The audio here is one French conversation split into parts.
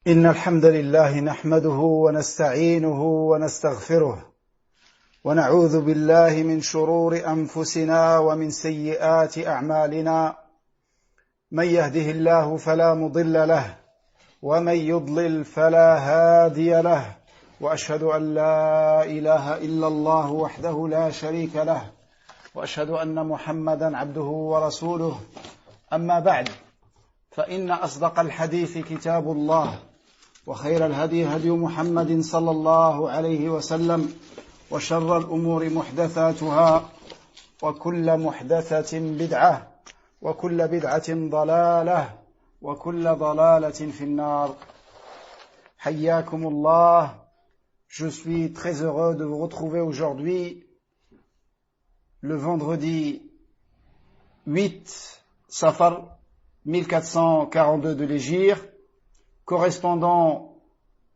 إن الحمد لله نحمده ونستعينه ونستغفره ونعوذ بالله من شرور أنفسنا ومن سيئات أعمالنا من يهده الله فلا مضل له ومن يضلل فلا هادي له وأشهد أن لا إله إلا الله وحده لا شريك له وأشهد أن محمدا عبده ورسوله أما بعد فإن أصدق الحديث كتاب الله وخير الهدي هدي محمد صلى الله عليه وسلم وشر الأمور محدثاتها وكل محدثة بدعة وكل بدعة ضلالة وكل ضلالة في النار. حياكم الله. Je suis très heureux de vous retrouver aujourd'hui, le vendredi 8 Safar 1442 de l'Hégire, correspondant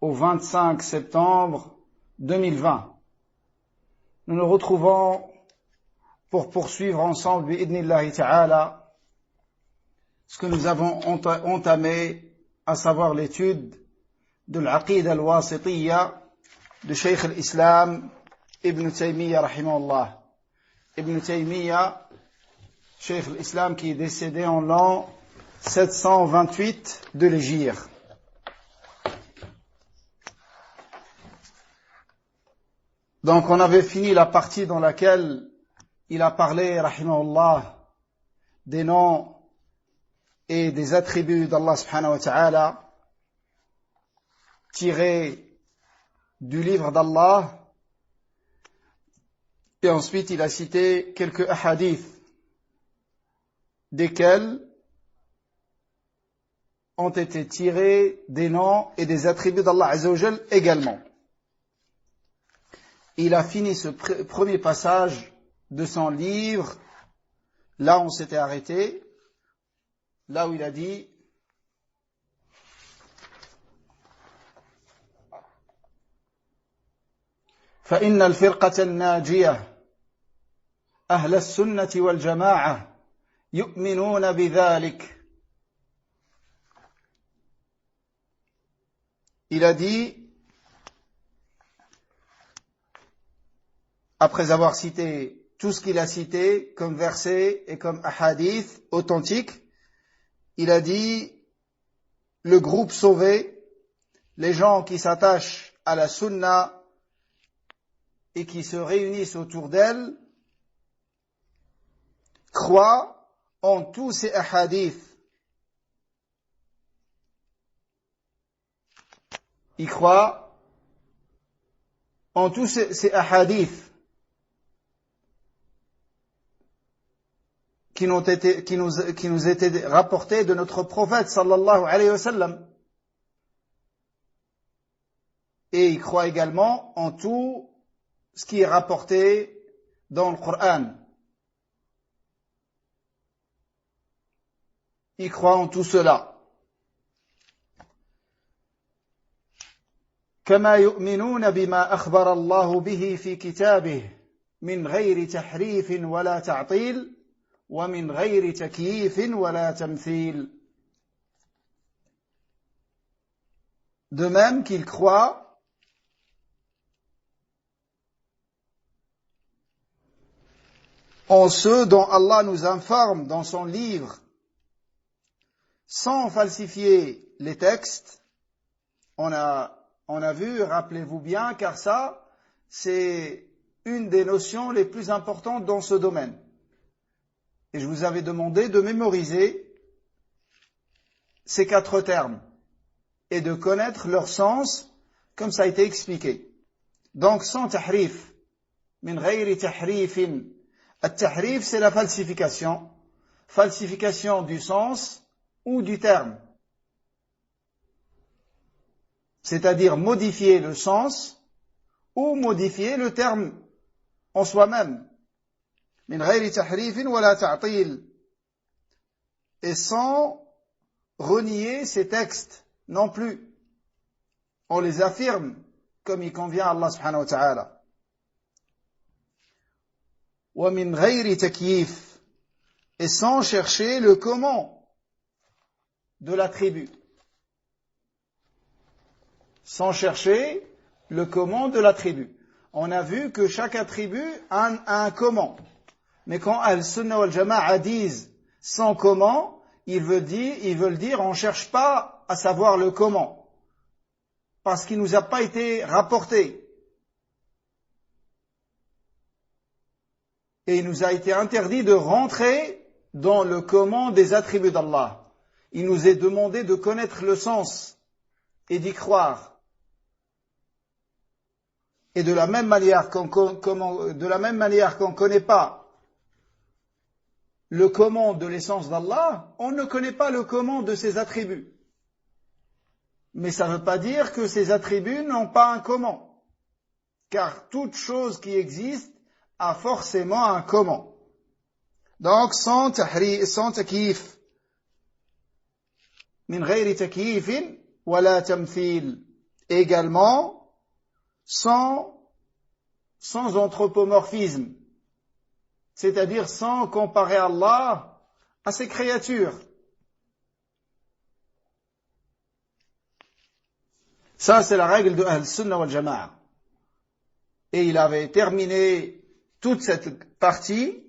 au 25 septembre 2020. Nous nous retrouvons pour poursuivre ensemble, bi'idnillahi ta'ala, ce que nous avons entamé, à savoir l'étude de l'Aqid al-Wasitiyya de Cheikh al-Islam Ibn Taymiyyah rahimahullah. Ibn Taymiyyah, Cheikh al-Islam qui est décédé en l'an 728 de l'Hégire. Donc on avait fini la partie dans laquelle il a parlé, rahimahullah, des noms et des attributs d'Allah subhanahu wa ta'ala tirés du livre d'Allah. Et ensuite il a cité quelques hadiths desquels ont été tirés des noms et des attributs d'Allah Azza wa Jal également. Il a fini ce premier passage de son livre, là où on s'était arrêté, là où il a dit فإن الفرقة الناجية أهل السنة والجماعة يؤمنون بذلك. Il a dit, après avoir cité tout ce qu'il a cité comme versets et comme ahadith authentiques, il a dit, le groupe sauvé, les gens qui s'attachent à la sunna et qui se réunissent autour d'elle, croient en tous ces ahadiths. Ils croient en tous ces ahadiths qui nous étaient rapportés de notre prophète sallallahu alayhi wa sallam. Et ils croient également en tout ce qui est rapporté dans le Coran. Ils croient en tout cela. كما يؤمنون بما أخبر الله به في كتابه من غير تحريف ولا تعطيل ومن غير تكييف ولا تمثيل. De même qu'ils croient en ceux dont Allah nous informe dans son livre, sans falsifier les textes. On a vu, rappelez-vous bien, car ça, c'est une des notions les plus importantes dans ce domaine. Et je vous avais demandé de mémoriser ces 4 termes et de connaître leur sens, comme ça a été expliqué. Donc, sans tahrif, min ghayri tahrifin. At-tahrif, c'est la falsification. Falsification du sens ou du terme. C'est-à-dire modifier le sens ou modifier le terme en soi-même. Min ghayri tahrifin wala ta'til. Et sans renier ces textes non plus. On les affirme comme il convient à Allah subhanahu wa ta'ala. Wa min ghayri takyif. Et sans chercher le comment de l'attribut. sans chercher le comment de l'attribut. On a vu que chaque attribut a un comment. Mais quand Al-Sunnah wal Jama'a disent sans comment, ils veulent dire on ne cherche pas à savoir le comment. Parce qu'il ne nous a pas été rapporté. Et il nous a été interdit de rentrer dans le comment des attributs d'Allah. Il nous est demandé de connaître le sens et d'y croire. Et de la même manière qu'on ne connaît pas le comment de l'essence d'Allah, on ne connaît pas le comment de ses attributs. Mais ça ne veut pas dire que ces attributs n'ont pas un comment. Car toute chose qui existe a forcément un comment. Donc, sans takyif. Min ghayri takyifin wala tamthil. Également, sans anthropomorphisme. C'est-à-dire sans comparer Allah à ses créatures. Ça, c'est la règle de Ahl-Sunnah wal Jama'a. Et il avait terminé toute cette partie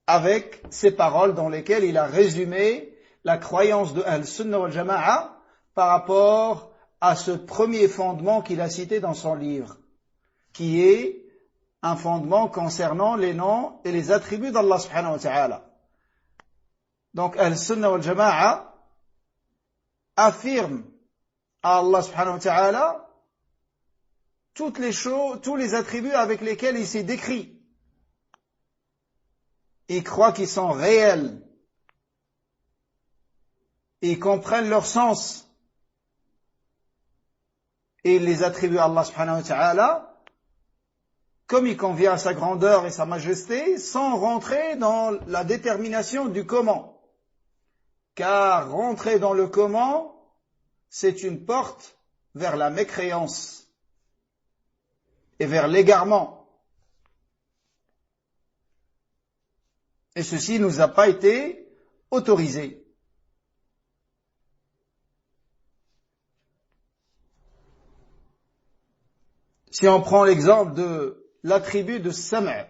avec ces paroles dans lesquelles il a résumé la croyance de Ahl-Sunnah wal Jama'a par rapport à ce premier fondement qu'il a cité dans son livre, qui est un fondement concernant les noms et les attributs d'Allah subhanahu wa ta'ala. Donc Ahl-Sunnah wal Jama'a affirme à Allah subhanahu wa ta'ala toutes les choses, tous les attributs avec lesquels il s'est décrit. Ils croient qu'ils sont réels. Ils comprennent leur sens. Et ils les attribuent à Allah subhanahu wa ta'ala comme il convient à sa grandeur et sa majesté, sans rentrer dans la détermination du comment. Car rentrer dans le comment, c'est une porte vers la mécréance et vers l'égarement. Et ceci ne nous a pas été autorisé. Si on prend l'exemple de l'attribut de Sam',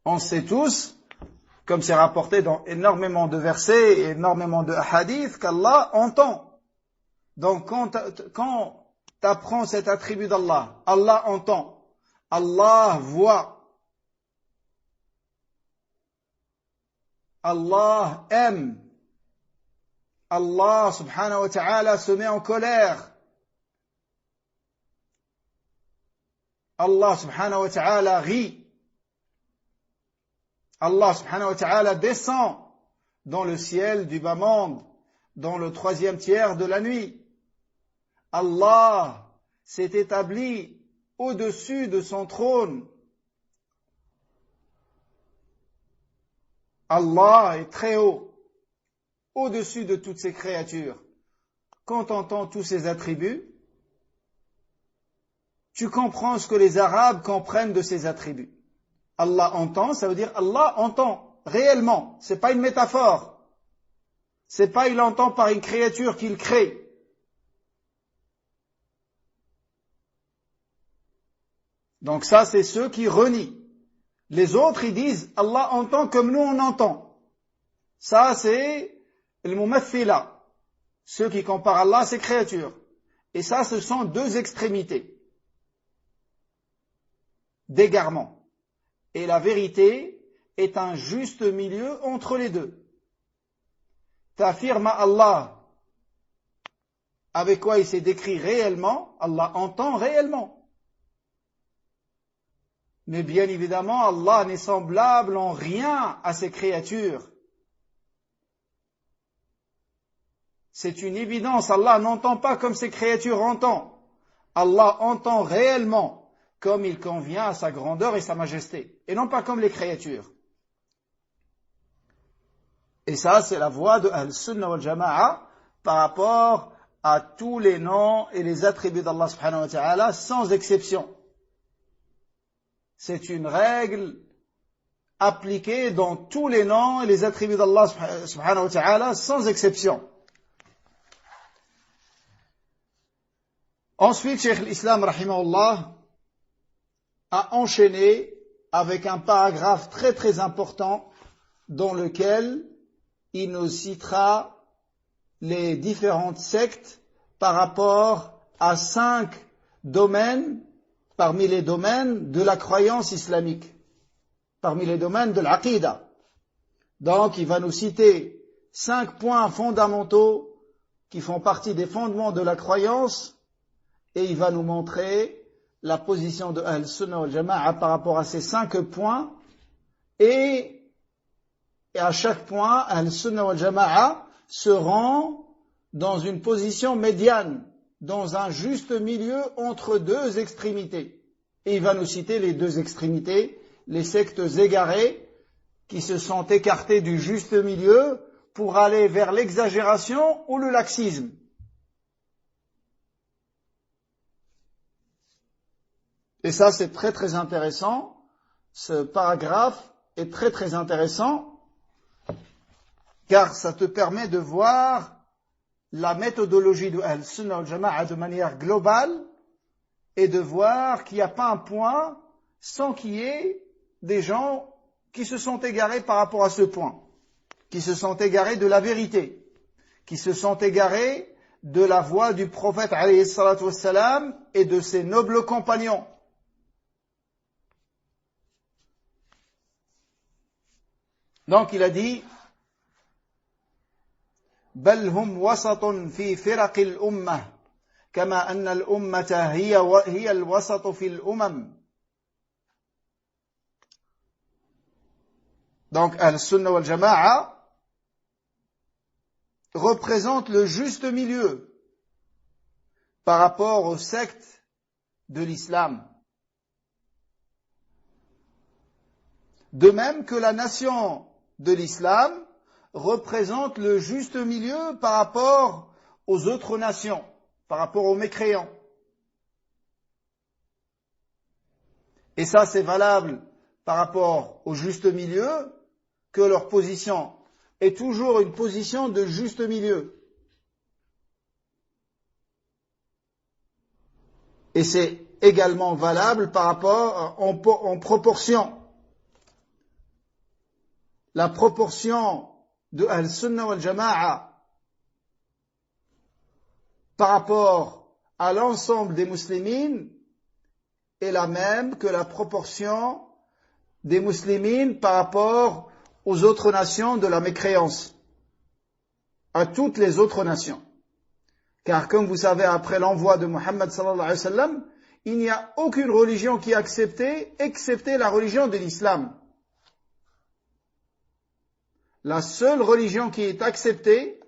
on sait tous, comme c'est rapporté dans énormément de versets et énormément de hadiths, qu'Allah entend. Donc quand tu apprends cet attribut d'Allah, Allah entend, Allah voit, Allah aime, Allah subhanahu wa ta'ala se met en colère, Allah subhanahu wa ta'ala rit, Allah subhanahu wa ta'ala descend dans le ciel du bas monde, dans le 3e tiers de la nuit. Allah s'est établi au-dessus de son trône. Allah est très haut, au-dessus de toutes ses créatures. Quand on entend tous ces attributs, tu comprends ce que les Arabes comprennent de ces attributs. Allah entend, ça veut dire Allah entend réellement. C'est pas une métaphore. C'est pas il entend par une créature qu'il crée. Donc ça, c'est ceux qui renient. Les autres, ils disent Allah entend comme nous on entend. Ça, c'est le mumathila, ceux qui comparent Allah à ses créatures. Et ça, ce sont deux extrémités d'égarement. Et la vérité est un juste milieu entre les deux. T'affirmes à Allah avec quoi il s'est décrit réellement, Allah entend réellement. Mais bien évidemment, Allah n'est semblable en rien à ses créatures. C'est une évidence, Allah n'entend pas comme ses créatures entendent. Allah entend réellement comme il convient à sa grandeur et sa majesté, et non pas comme les créatures. Et ça, c'est la voie de Ahl-Sunnah wal Jama'a par rapport à tous les noms et les attributs d'Allah subhanahu wa ta'ala, sans exception. C'est une règle appliquée dans tous les noms et les attributs d'Allah subhanahu wa ta'ala, sans exception. Ensuite, Cheikh l'Islam, rahimahullah, a enchaîné avec un paragraphe très très important dans lequel il nous citera les différentes sectes par rapport à 5 domaines parmi les domaines de la croyance islamique, parmi les domaines de l'aqida. Donc il va nous citer 5 points fondamentaux qui font partie des fondements de la croyance et il va nous montrer la position de Ahl-Sunnah wal Jama'a par rapport à ces 5 points et à chaque point Ahl-Sunnah wal Jama'a se rend dans une position médiane, dans un juste milieu entre 2 extrémités. Et il va nous citer les 2 extrémités, les sectes égarées qui se sont écartées du juste milieu pour aller vers l'exagération ou le laxisme. Et ça, c'est très très intéressant. Ce paragraphe est très très intéressant car ça te permet de voir la méthodologie de Ahl-Sunnah wal Jama'a de manière globale et de voir qu'il n'y a pas un point sans qu'il y ait des gens qui se sont égarés par rapport à ce point, qui se sont égarés de la vérité, qui se sont égarés de la voie du prophète alayhi salatu wassalam et de ses nobles compagnons. Donc il a dit بل هم وسط في فرق الأمة كما أن الأمة هي الوسط في الأمم. Donc Ahl-Sunnah wal Jama'a représente le juste milieu par rapport aux sectes de l'islam. De même que la nation de l'islam représente le juste milieu par rapport aux autres nations, par rapport aux mécréants. Et ça, c'est valable par rapport au juste milieu, que leur position est toujours une position de juste milieu. Et c'est également valable par rapport en proportion. La proportion de Ahl-Sunnah wal Jama'a par rapport à l'ensemble des muslimines est la même que la proportion des muslimines par rapport aux autres nations de la mécréance, à toutes les autres nations. Car comme vous savez, après l'envoi de Muhammad sallallahu alayhi wa sallam, il n'y a aucune religion qui est acceptée, excepté la religion de l'islam. La seule religion qui est acceptée,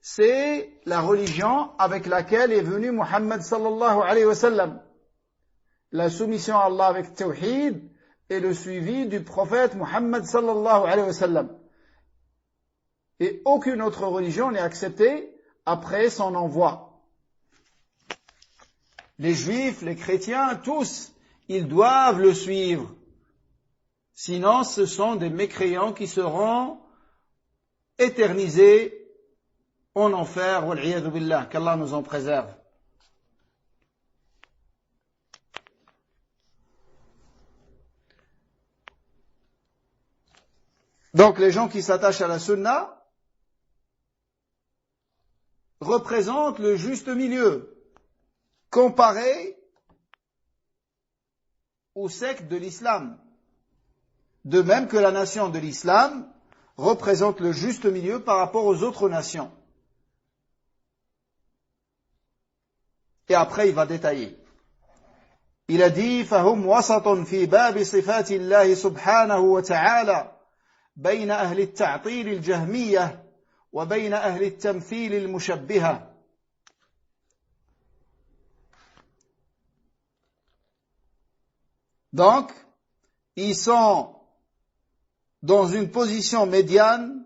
c'est la religion avec laquelle est venu Muhammad sallallahu alayhi wa sallam. La soumission à Allah avec tawhid et le suivi du prophète Muhammad sallallahu alayhi wa sallam. Et aucune autre religion n'est acceptée après son envoi. Les juifs, les chrétiens, tous, ils doivent le suivre. Sinon, ce sont des mécréants qui seront éternisés en enfer, wal'iyadu billah, qu'Allah nous en préserve. Donc les gens qui s'attachent à la sunna représentent le juste milieu comparé aux sectes de l'islam. De même que la nation de l'islam représente le juste milieu par rapport aux autres nations. Et après il va détailler. Il a dit فهم وسط في باب صفات الله سبحانه وتعالى بين أهل التعطيل الجهمية وبين أهل التمثيل المشبهة. Donc, ils sont dans une position médiane,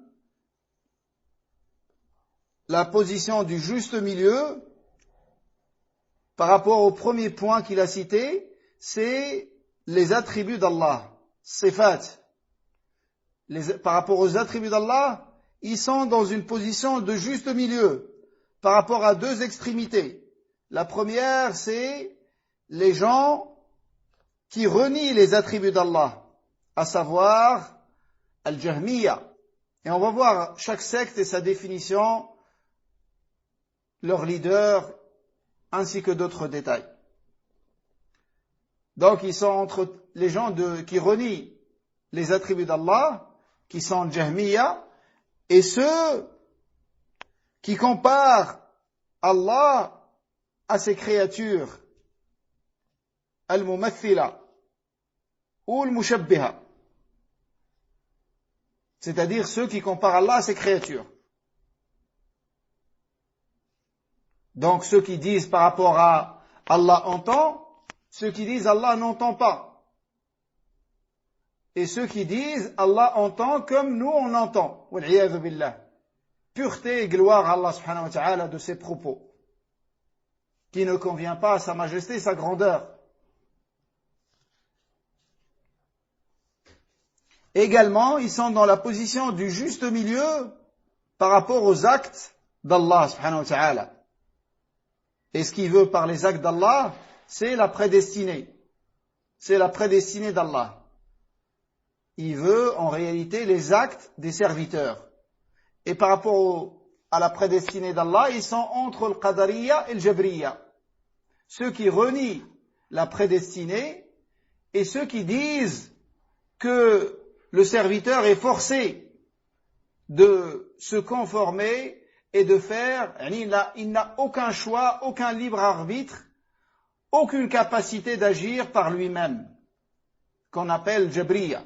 la position du juste milieu, par rapport au premier point qu'il a cité, c'est les attributs d'Allah, sifat. Par rapport aux attributs d'Allah, ils sont dans une position de juste milieu, par rapport à 2 extrémités. La première, c'est les gens qui renient les attributs d'Allah, à savoir Al-Jahmiya. Et on va voir chaque secte et sa définition, leur leader, ainsi que d'autres détails. Donc ils sont entre les gens qui renient les attributs d'Allah, qui sont Jahmiya, et ceux qui comparent Allah à ses créatures, Al-Mumathila ou Al-Mushabbiha, c'est-à-dire ceux qui comparent Allah à ses créatures. Donc ceux qui disent par rapport à Allah entend, ceux qui disent Allah n'entend pas. Et ceux qui disent Allah entend comme nous on entend. Wal-'iyadhu billah. Pureté et gloire à Allah subhanahu wa ta'ala de ses propos, qui ne convient pas à sa majesté et sa grandeur. Également, ils sont dans la position du juste milieu par rapport aux actes d'Allah subhanahu wa ta'ala. Et ce qu'il veut par les actes d'Allah, c'est la prédestinée. C'est la prédestinée d'Allah. Il veut en réalité les actes des serviteurs. Et par rapport à la prédestinée d'Allah, ils sont entre le Qadariya et le Jabriya. Ceux qui renient la prédestinée et ceux qui disent que le serviteur est forcé de se conformer et de faire, il n'a aucun choix, aucun libre arbitre, aucune capacité d'agir par lui-même, qu'on appelle Jabriya.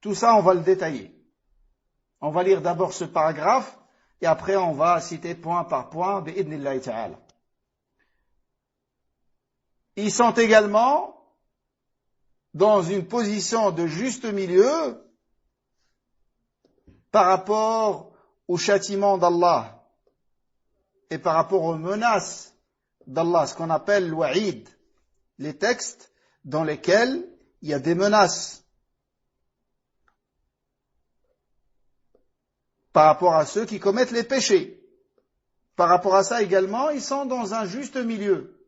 Tout ça, on va le détailler. On va lire d'abord ce paragraphe et après on va citer point par point, bi'idnillahi ta'ala. Ils sont également dans une position de juste milieu par rapport au châtiment d'Allah et par rapport aux menaces d'Allah, ce qu'on appelle l'wa'id, les textes dans lesquels il y a des menaces par rapport à ceux qui commettent les péchés. Par rapport à ça également, ils sont dans un juste milieu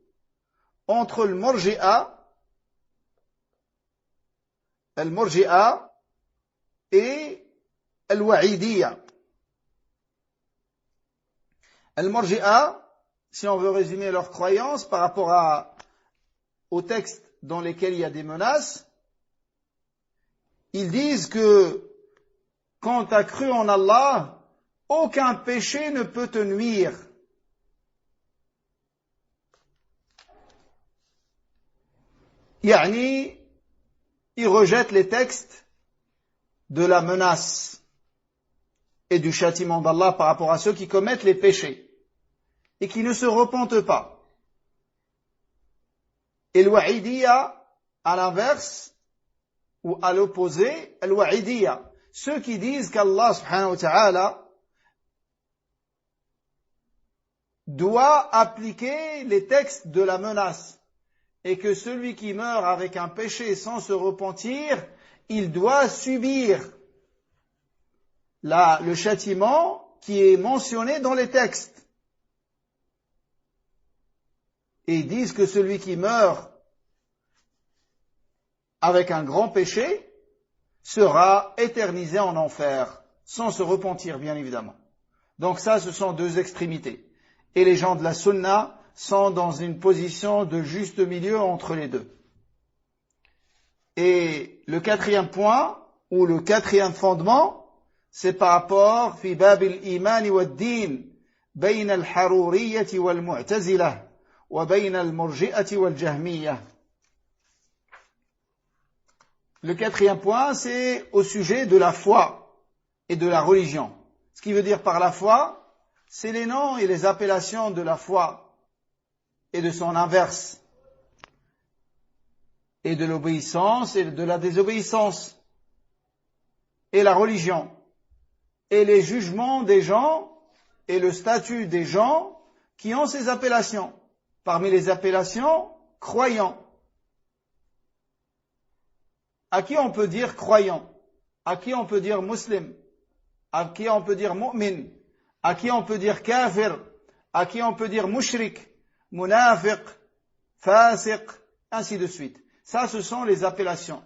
entre le murji'a et le wa'idiyya. Le murji'a, si on veut résumer leur croyance par rapport aux textes dans lesquels il y a des menaces, ils disent que quand tu as cru en Allah, aucun péché ne peut te nuire. Yani, ils rejettent les textes de la menace et du châtiment d'Allah par rapport à ceux qui commettent les péchés et qui ne se repentent pas. Et le wa'idiyya, à l'inverse, ou à l'opposé, le wa'idiyya, ceux qui disent qu'Allah subhanahu wa ta'ala doit appliquer les textes de la menace et que celui qui meurt avec un péché sans se repentir, il doit subir le châtiment qui est mentionné dans les textes. Et ils disent que celui qui meurt avec un grand péché sera éternisé en enfer, sans se repentir, bien évidemment. Donc ça, ce sont deux extrémités. Et les gens de la sunna sont dans une position de juste milieu entre les deux. Et le quatrième point, ou le quatrième fondement, c'est par rapport fi bab al-iman wa ad-din bayna al-haruriyyah wal-mu'tazilah wa bayna al-murji'ah wal-jahmiyyah. Le quatrième point, c'est au sujet de la foi et de la religion. Ce qui veut dire par la foi, c'est les noms et les appellations de la foi et de son inverse, et de l'obéissance et de la désobéissance, et la religion, et les jugements des gens et le statut des gens qui ont ces appellations. Parmi les appellations, croyants. À qui on peut dire croyant? À qui on peut dire musulman? À qui on peut dire mu'min? À qui on peut dire kafir? à qui on peut dire mushrik, munafiq, fasiq, ainsi de suite. Ça, ce sont les appellations.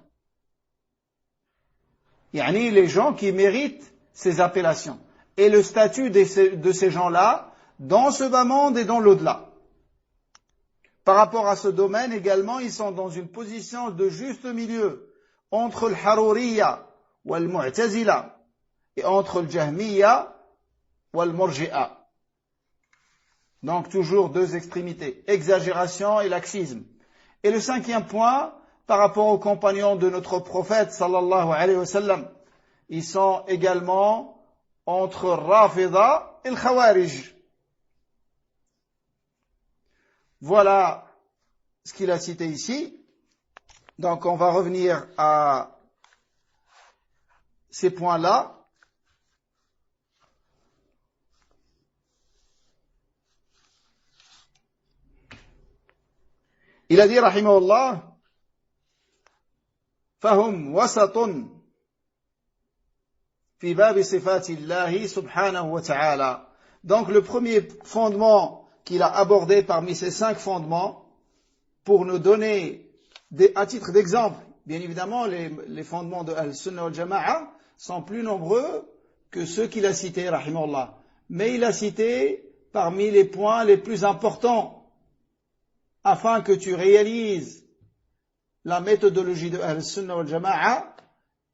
Yani les gens qui méritent ces appellations. Et le statut de ces gens-là, dans ce bas monde et dans l'au-delà. Par rapport à ce domaine également, ils sont dans une position de juste milieu entre le Haruriyya ou le Mu'tazila et entre le Jahmiyya ou le Murji'a. Donc toujours deux extrémités, exagération et laxisme. Et le 5e point, par rapport aux compagnons de notre prophète sallallahu alayhi wa sallam, ils sont également entre Rafida et le Khawarij. Voilà ce qu'il a cité ici. Donc on va revenir à ces points-là. Il a dit rahimahullah فهم وسط في باب صفات الله سبحانه وتعالى. Donc le premier fondement qu'il a abordé parmi ces 5 fondements, pour nous donner à titre d'exemple, bien évidemment les fondements de Al-Sunnah wal-Jama'a sont plus nombreux que ceux qu'il a cités rahimahullah, mais il a cité parmi les points les plus importants afin que tu réalises la méthodologie de Al-Sunnah wal-Jama'a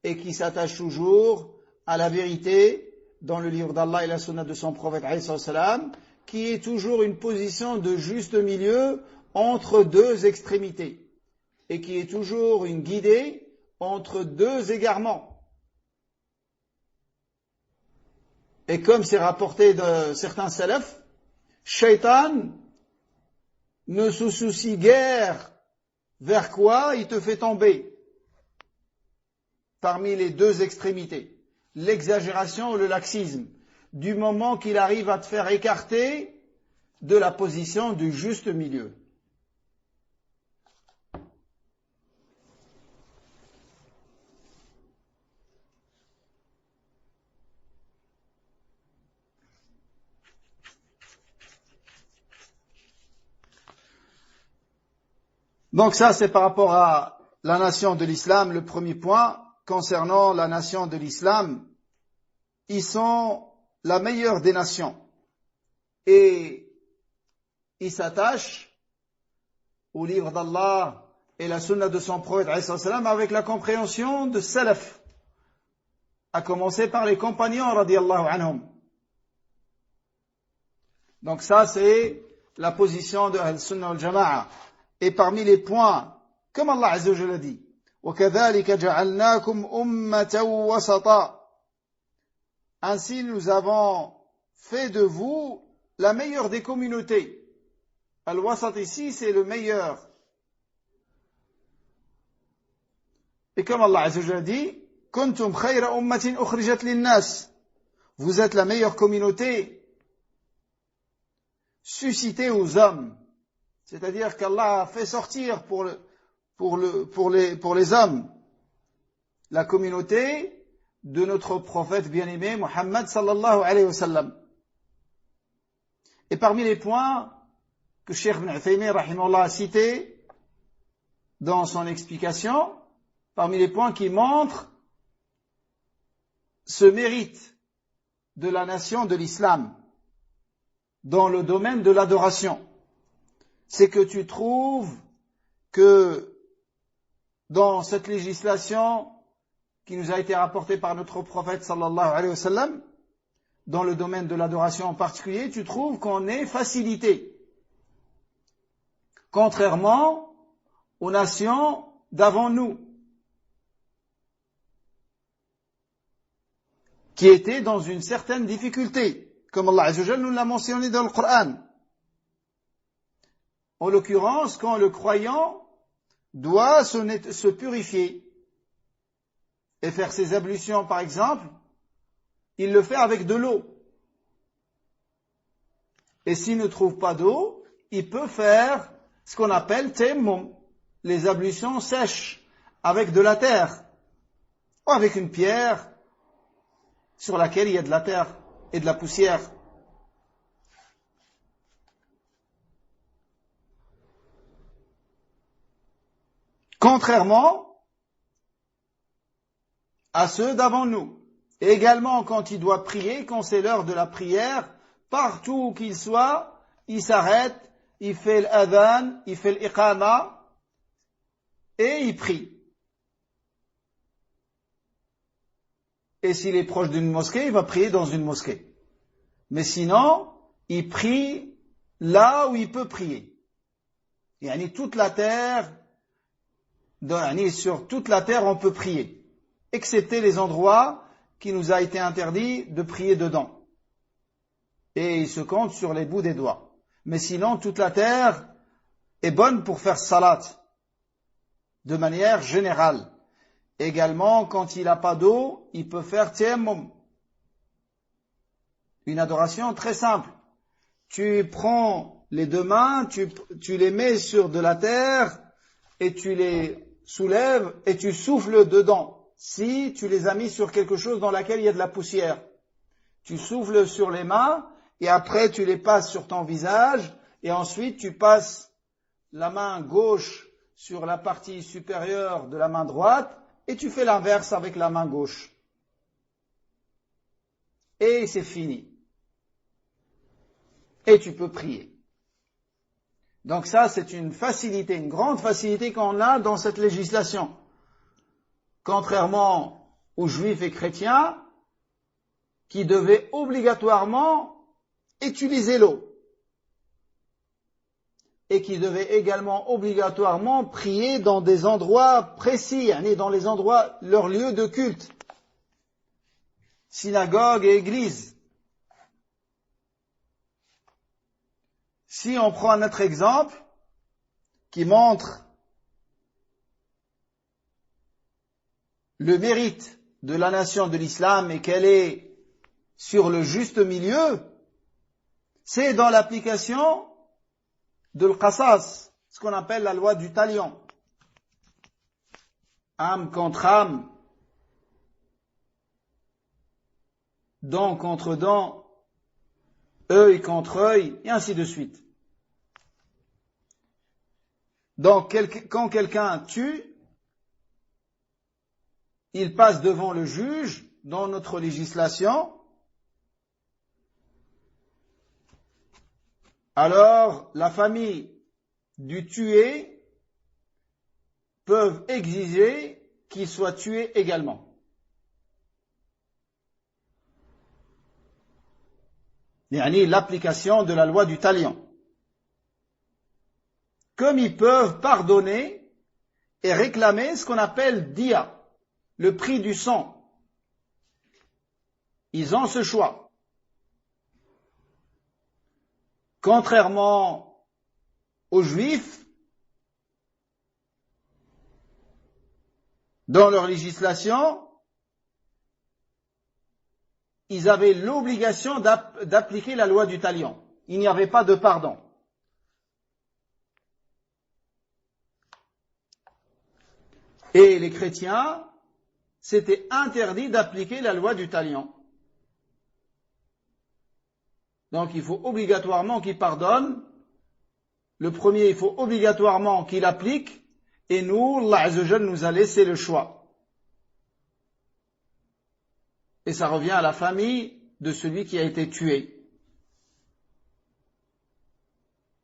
et qui s'attache toujours à la vérité dans le livre d'Allah et la Sunna de son prophète alayhi salam, qui est toujours une position de juste milieu entre deux extrémités et qui est toujours une guidée entre deux égarements. Et comme c'est rapporté de certains salafs, Shaitan ne se soucie guère vers quoi il te fait tomber parmi les deux extrémités, l'exagération ou le laxisme, du moment qu'il arrive à te faire écarter de la position du juste milieu. Donc ça, c'est par rapport à la nation de l'islam, le premier point. Concernant la nation de l'islam, ils sont la meilleure des nations. Et ils s'attachent au livre d'Allah et la sunna de son prophète avec la compréhension de salaf, à commencer par les compagnons radiyallahu anhum. Donc ça, c'est la position de Al-Sunnah wal-Jama'a. Et parmi les points, comme Allah Azza wa Jalla a dit, وَكَذَلِكَ جَعَلْنَاكُمْ أُمَّةً وَسَطًا. Ainsi nous avons fait de vous la meilleure des communautés. Al-Wasat ici, c'est le meilleur. Et comme Allah Azza wa Jalla dit, كُنْتُمْ خَيْرَ أُمَّةٍ أُخْرِجَتْ لِلنَّاسِ. Vous êtes la meilleure communauté suscitée aux hommes. C'est-à-dire qu'Allah a fait sortir pour les hommes la communauté de notre prophète bien-aimé Muhammad sallallahu alayhi wa sallam. Et parmi les points que Cheikh Ibn Uthaymin rahimahullah a cités dans son explication, parmi les points qui montrent ce mérite de la nation de l'islam dans le domaine de l'adoration, c'est que tu trouves que dans cette législation qui nous a été rapportée par notre prophète sallallahu alayhi wa sallam, dans le domaine de l'adoration en particulier, tu trouves qu'on est facilité. Contrairement aux nations d'avant nous, qui étaient dans une certaine difficulté, comme Allah Azza wa Jalla nous l'a mentionné dans le Coran. En l'occurrence, quand le croyant doit se purifier et faire ses ablutions, par exemple, il le fait avec de l'eau. Et s'il ne trouve pas d'eau, il peut faire ce qu'on appelle tayammum, les ablutions sèches, avec de la terre, ou avec une pierre sur laquelle il y a de la terre et de la poussière. Contrairement à ceux d'avant nous. Et également, quand il doit prier, quand c'est l'heure de la prière, partout où qu'il soit, il s'arrête, il fait l'adhan, il fait l'iqama, et il prie. Et s'il est proche d'une mosquée, il va prier dans une mosquée. Mais sinon, il prie là où il peut prier. Yani toute la terre, sur toute la terre, on peut prier, excepté les endroits qui nous a été interdit de prier dedans. Et il se compte sur les bouts des doigts. Mais sinon, toute la terre est bonne pour faire salat, de manière générale. Également, quand il n'a pas d'eau, il peut faire tayammum. Une adoration très simple. Tu prends les deux mains, tu les mets sur de la terre et tu les soulèves et tu souffles dedans. Si tu les as mis sur quelque chose dans laquelle il y a de la poussière, tu souffles sur les mains et après tu les passes sur ton visage et ensuite tu passes la main gauche sur la partie supérieure de la main droite et tu fais l'inverse avec la main gauche. Et c'est fini. Et tu peux prier. Donc ça, c'est une facilité, une grande facilité qu'on a dans cette législation. Contrairement aux juifs et chrétiens qui devaient obligatoirement utiliser l'eau et qui devaient également obligatoirement prier dans des endroits précis, dans les endroits, leurs lieux de culte, synagogue et église. Si on prend un autre exemple qui montre le mérite de la nation de l'islam et qu'elle est sur le juste milieu, c'est dans l'application de l'qasas, ce qu'on appelle la loi du talion. Âme contre âme, dent contre dent, œil contre œil, et ainsi de suite. Donc, quand quelqu'un tue, il passe devant le juge dans notre législation. Alors, la famille du tué peuvent exiger qu'il soit tué également. Yani l'application de la loi du talion. Comme ils peuvent pardonner et réclamer ce qu'on appelle dia, le prix du sang. Ils ont ce choix. Contrairement aux Juifs, dans leur législation, ils avaient l'obligation d'appliquer la loi du talion. Il n'y avait pas de pardon. Et les chrétiens, c'était interdit d'appliquer la loi du talion. Donc il faut obligatoirement qu'il pardonne. Le premier, il faut obligatoirement qu'il applique. Et nous, Allah Azza wa Jal nous a laissé le choix. Et ça revient à la famille de celui qui a été tué.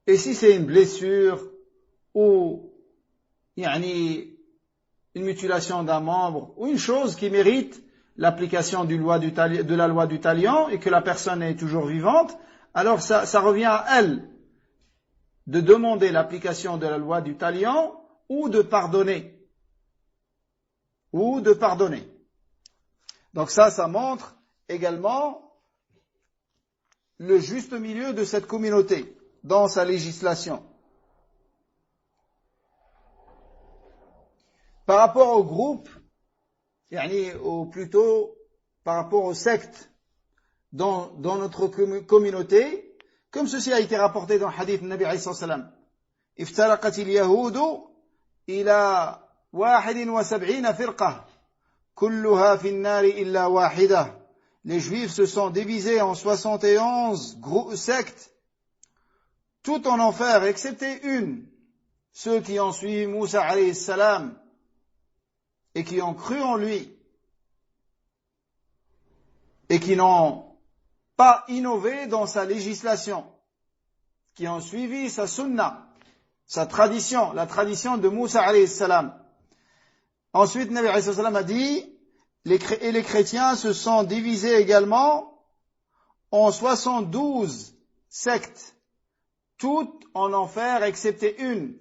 Et si c'est une blessure ou une mutilation d'un membre ou une chose qui mérite l'application de la loi du talion et que la personne est toujours vivante, alors ça revient à elle de demander l'application de la loi du talion ou de pardonner. Donc ça montre également le juste milieu de cette communauté dans sa législation. Par rapport au groupe, ou plutôt par rapport aux sectes dans notre communauté, comme ceci a été rapporté dans le hadith du Nabi alayhi sallam, افترقت اليهود إلى 71 فرقة كلها في النار إلا واحدة. Les Juifs se sont divisés en 71 sectes, toutes en enfer, excepté une. ceux qui ont suivi Moussa alayhi salam et qui ont cru en lui et qui n'ont pas innové dans sa législation, qui ont suivi sa sunna, sa tradition, la tradition de Moussa alayhi salam. Ensuite, Nabi alayhi salam a dit, et les chrétiens se sont divisés également en 72 sectes, toutes en enfer excepté une.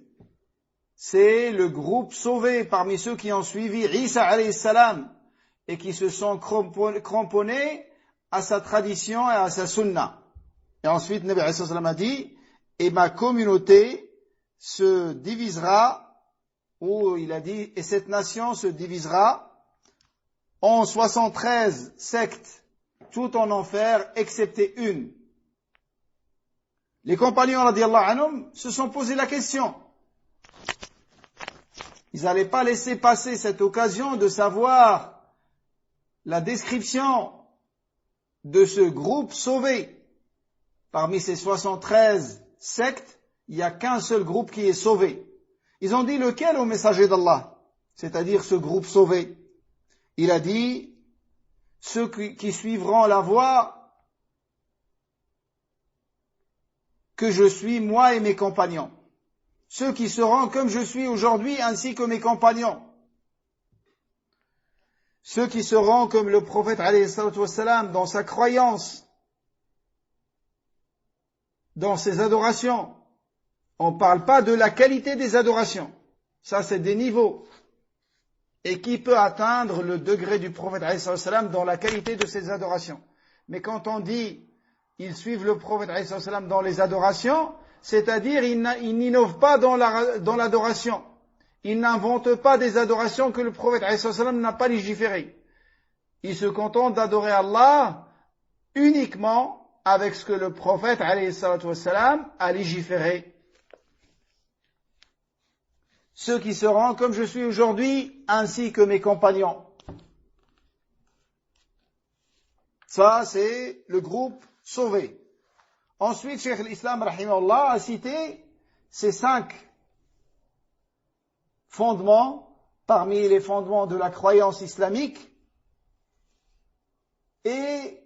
C'est le groupe sauvé parmi ceux qui ont suivi Isa alayhi salam et qui se sont cramponnés à sa tradition et à sa sunna. Et ensuite, Nabi alayhi salam a dit, et ma communauté se divisera, ou il a dit, et cette nation se divisera en 73 sectes, toutes en enfer, excepté une. Les compagnons, radiyallahu anhum, se sont posé la question. Ils n'allaient pas laisser passer cette occasion de savoir la description de ce groupe sauvé. Parmi ces 73 sectes, il n'y a qu'un seul groupe qui est sauvé. Ils ont dit lequel au messager d'Allah, c'est-à-dire ce groupe sauvé. Il a dit, ceux qui suivront la voie que je suis, moi et mes compagnons. Ceux qui seront comme je suis aujourd'hui, ainsi que mes compagnons. Ceux qui seront comme le prophète alayhi salatu wassalam dans sa croyance, dans ses adorations. On ne parle pas de la qualité des adorations. Ça, c'est des niveaux. Et qui peut atteindre le degré du prophète alayhi salatu wassalam dans la qualité de ses adorations. Mais quand on dit, ils suivent le prophète alayhi salatu wassalam dans les adorations, c'est-à-dire, ils n'innovent pas dans l'adoration. Ils n'inventent pas des adorations que le prophète alayhi salatu wassalam n'a pas légiférées. Ils se contentent d'adorer Allah uniquement avec ce que le prophète alayhi salatu wassalam a légiféré. Ceux qui seront comme je suis aujourd'hui, ainsi que mes compagnons. Ça, c'est le groupe sauvé. Ensuite, Cheikh l'Islam, rahimahullah, a cité ces 5 fondements, parmi les fondements de la croyance islamique, et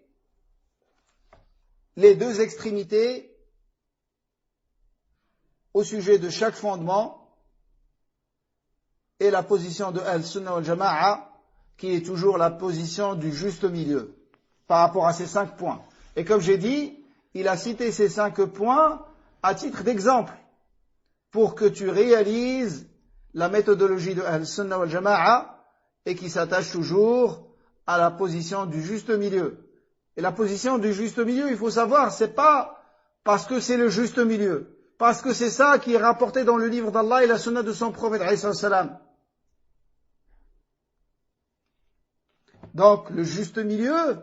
les 2 extrémités au sujet de chaque fondement, et la position de Al-Sunnah wal-Jama'a, qui est toujours la position du juste milieu, par rapport à ces 5 points. Et comme j'ai dit, il a cité ces 5 points à titre d'exemple, pour que tu réalises la méthodologie de Al-Sunnah wal-Jama'a, et qui s'attache toujours à la position du juste milieu. Et la position du juste milieu, il faut savoir, c'est pas parce que c'est le juste milieu, parce que c'est ça qui est rapporté dans le livre d'Allah et la sunna de son prophète alayhi salam. Donc, le juste milieu,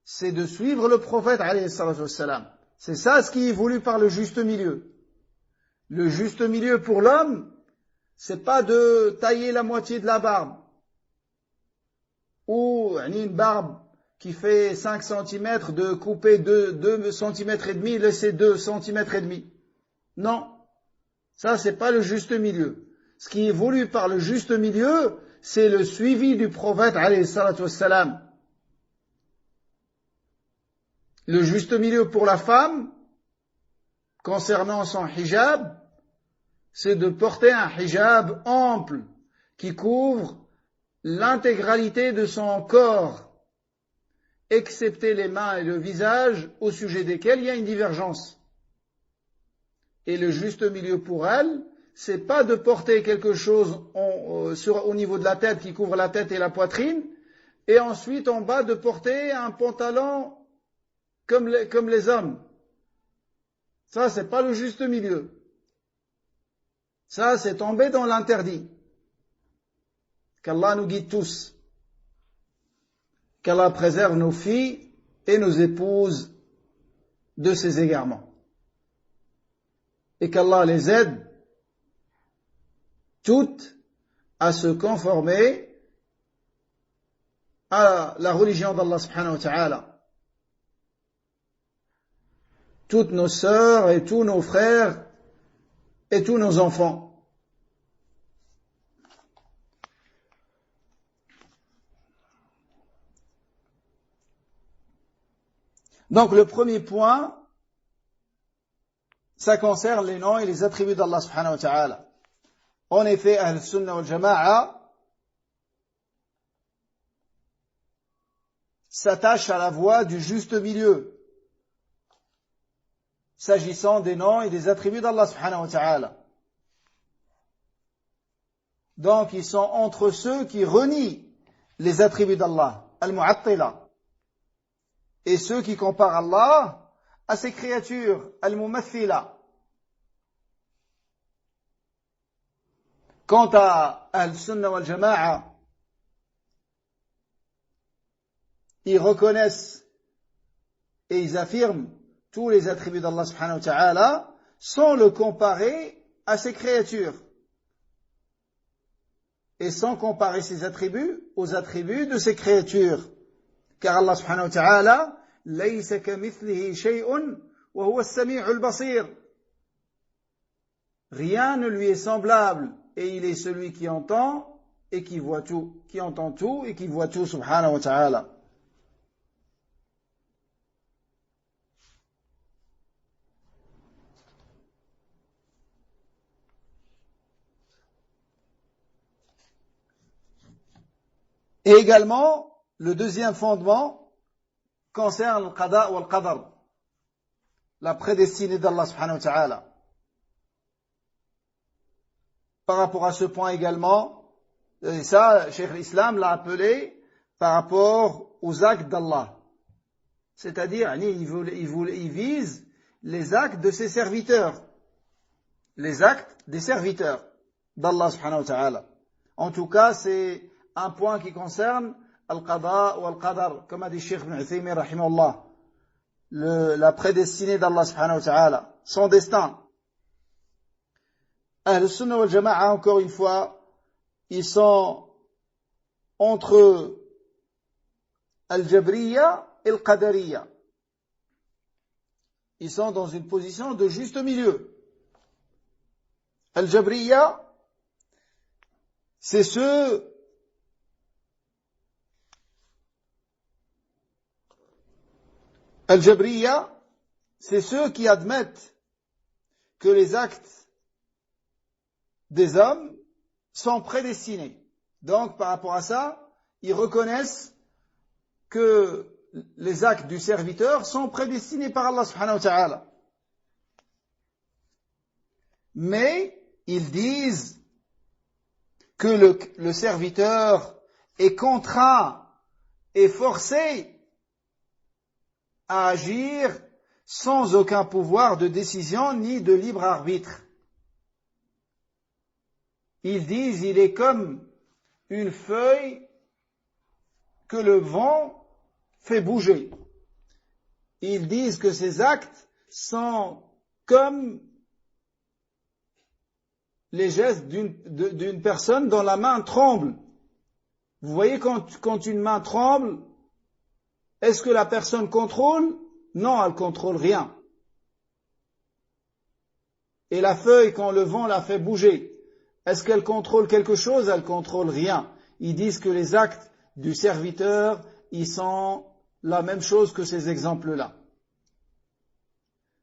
c'est de suivre le prophète alayhi salam. C'est ça ce qui est voulu par le juste milieu. Le juste milieu pour l'homme, c'est pas de tailler la moitié de la barbe, ou une barbe qui fait 5 cm, de couper 2 cm et demi, laisser 2 cm et demi. Non. Ça, c'est pas le juste milieu. Ce qui est voulu par le juste milieu, c'est le suivi du prophète alayhi salatu wassalam. Le juste milieu pour la femme, concernant son hijab, c'est de porter un hijab ample, qui couvre l'intégralité de son corps, excepté les mains et le visage, au sujet desquels il y a une divergence. Et le juste milieu pour elle, c'est pas de porter quelque chose au niveau de la tête qui couvre la tête et la poitrine, et ensuite en bas de porter un pantalon comme les hommes. Ça, c'est pas le juste milieu. Ça, c'est tomber dans l'interdit. Qu'Allah nous guide tous. Qu'Allah préserve nos filles et nos épouses de ces égarements. Et qu'Allah les aide toutes à se conformer à la religion d'Allah subhanahu wa ta'ala. Toutes nos sœurs et tous nos frères et tous nos enfants. Donc le premier point, ça concerne les noms et les attributs d'Allah subhanahu wa ta'ala. En effet, Ahl Sunnah wal Jama'a s'attache à la voie du juste milieu s'agissant des noms et des attributs d'Allah subhanahu wa ta'ala. Donc ils sont entre ceux qui renient les attributs d'Allah, al-mu'attila, et ceux qui comparent Allah à ses créatures, al-mumathila. Quant à Ahl-Sunnah wal Jama'a, ils reconnaissent et ils affirment tous les attributs d'Allah subhanahu wa ta'ala sans le comparer à ses créatures et sans comparer ses attributs aux attributs de ses créatures. Car Allah subhanahu wa ta'ala laysa kamithlihi shay'un wa huwa as-sami'ul basir. Rien ne lui est semblable et il est celui qui entend et qui voit tout, qui entend tout et qui voit tout subhanahu wa ta'ala. Et également, le deuxième fondement concerne le qada ou le qadar, la prédestinée d'Allah subhanahu wa ta'ala. Par rapport à ce point également, et ça, Cheikh l'Islam l'a appelé par rapport aux actes d'Allah. C'est-à-dire, il vise les actes de ses serviteurs. Les actes des serviteurs d'Allah subhanahu wa ta'ala. En tout cas, c'est un point qui concerne al-qada ou al-qadar, comme a dit Cheikh Ibn Uthaymin rahimahullah, la prédestinée d'Allah subhanahu wa ta'ala, son destin. Ahl Sunnah wal Jama'a, encore une fois, ils sont entre al-Jabriya et al-Qadariya. Ils sont dans une position de juste milieu. Al-Jabriya, c'est ceux qui admettent que les actes des hommes sont prédestinés. Donc, par rapport à ça, ils reconnaissent que les actes du serviteur sont prédestinés par Allah subhanahu wa ta'ala. Mais, ils disent que le serviteur est contraint et forcé à agir sans aucun pouvoir de décision ni de libre arbitre. Ils disent, il est comme une feuille que le vent fait bouger. Ils disent que ces actes sont comme les gestes d'une personne dont la main tremble. Vous voyez quand une main tremble, est-ce que la personne contrôle? Non, elle contrôle rien. Et la feuille, quand le vent la fait bouger, est-ce qu'elle contrôle quelque chose? Elle contrôle rien. Ils disent que les actes du serviteur, ils sont la même chose que ces exemples-là.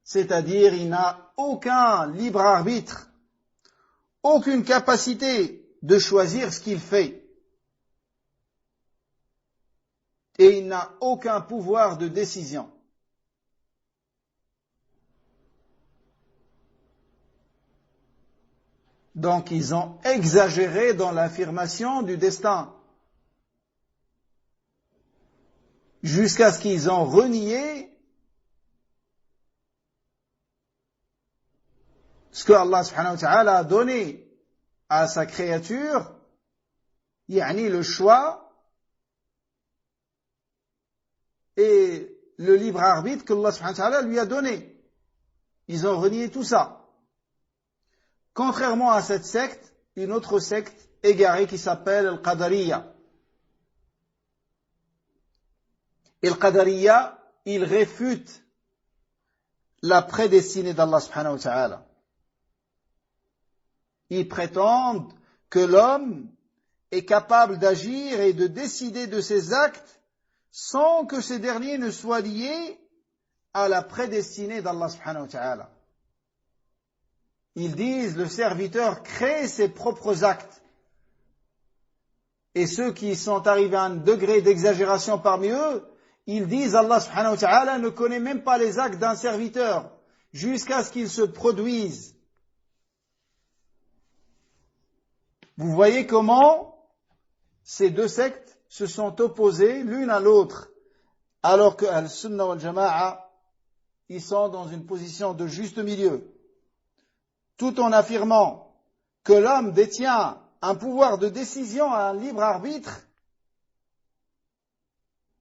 C'est-à-dire, il n'a aucun libre arbitre, aucune capacité de choisir ce qu'il fait. Et il n'a aucun pouvoir de décision. Donc ils ont exagéré dans l'affirmation du destin, jusqu'à ce qu'ils ont renié ce que Allah subhanahu wa ta'ala a donné à sa créature, yani le choix et le libre arbitre que Allah subhanahu wa ta'ala lui a donné. Ils ont renié tout ça. Contrairement à cette secte, une autre secte égarée qui s'appelle Al-Qadariya. Et Al-Qadariya, il réfute la prédestinée d'Allah subhanahu wa ta'ala. Ils prétendent que l'homme est capable d'agir et de décider de ses actes sans que ces derniers ne soient liés à la prédestinée d'Allah subhanahu wa ta'ala. Ils disent le serviteur crée ses propres actes. Et ceux qui sont arrivés à un degré d'exagération parmi eux, ils disent Allah subhanahu wa ta'ala ne connaît même pas les actes d'un serviteur jusqu'à ce qu'ils se produisent. Vous voyez comment ces deux sectes se sont opposées l'une à l'autre, alors que Al-Sunnah wal-Jama'a, ils sont dans une position de juste milieu, tout en affirmant que l'homme détient un pouvoir de décision, un libre arbitre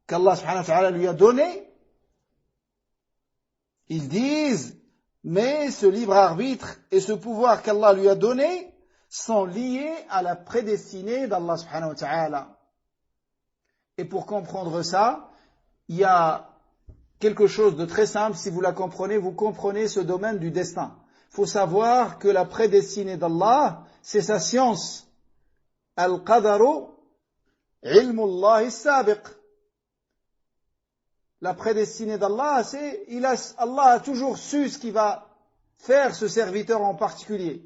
qu'Allah subhanahu wa ta'ala lui a donné. Ils disent, mais ce libre arbitre et ce pouvoir qu'Allah lui a donné sont liés à la prédestinée d'Allah subhanahu wa ta'ala. Et pour comprendre ça, il y a quelque chose de très simple. Si vous la comprenez, vous comprenez ce domaine du destin. Il faut savoir que la prédestinée d'Allah, c'est sa science. Al-Qadaru, ilmullahi sabiq. La prédestinée d'Allah, c'est, Allah a toujours su ce qu'il va faire ce serviteur en particulier.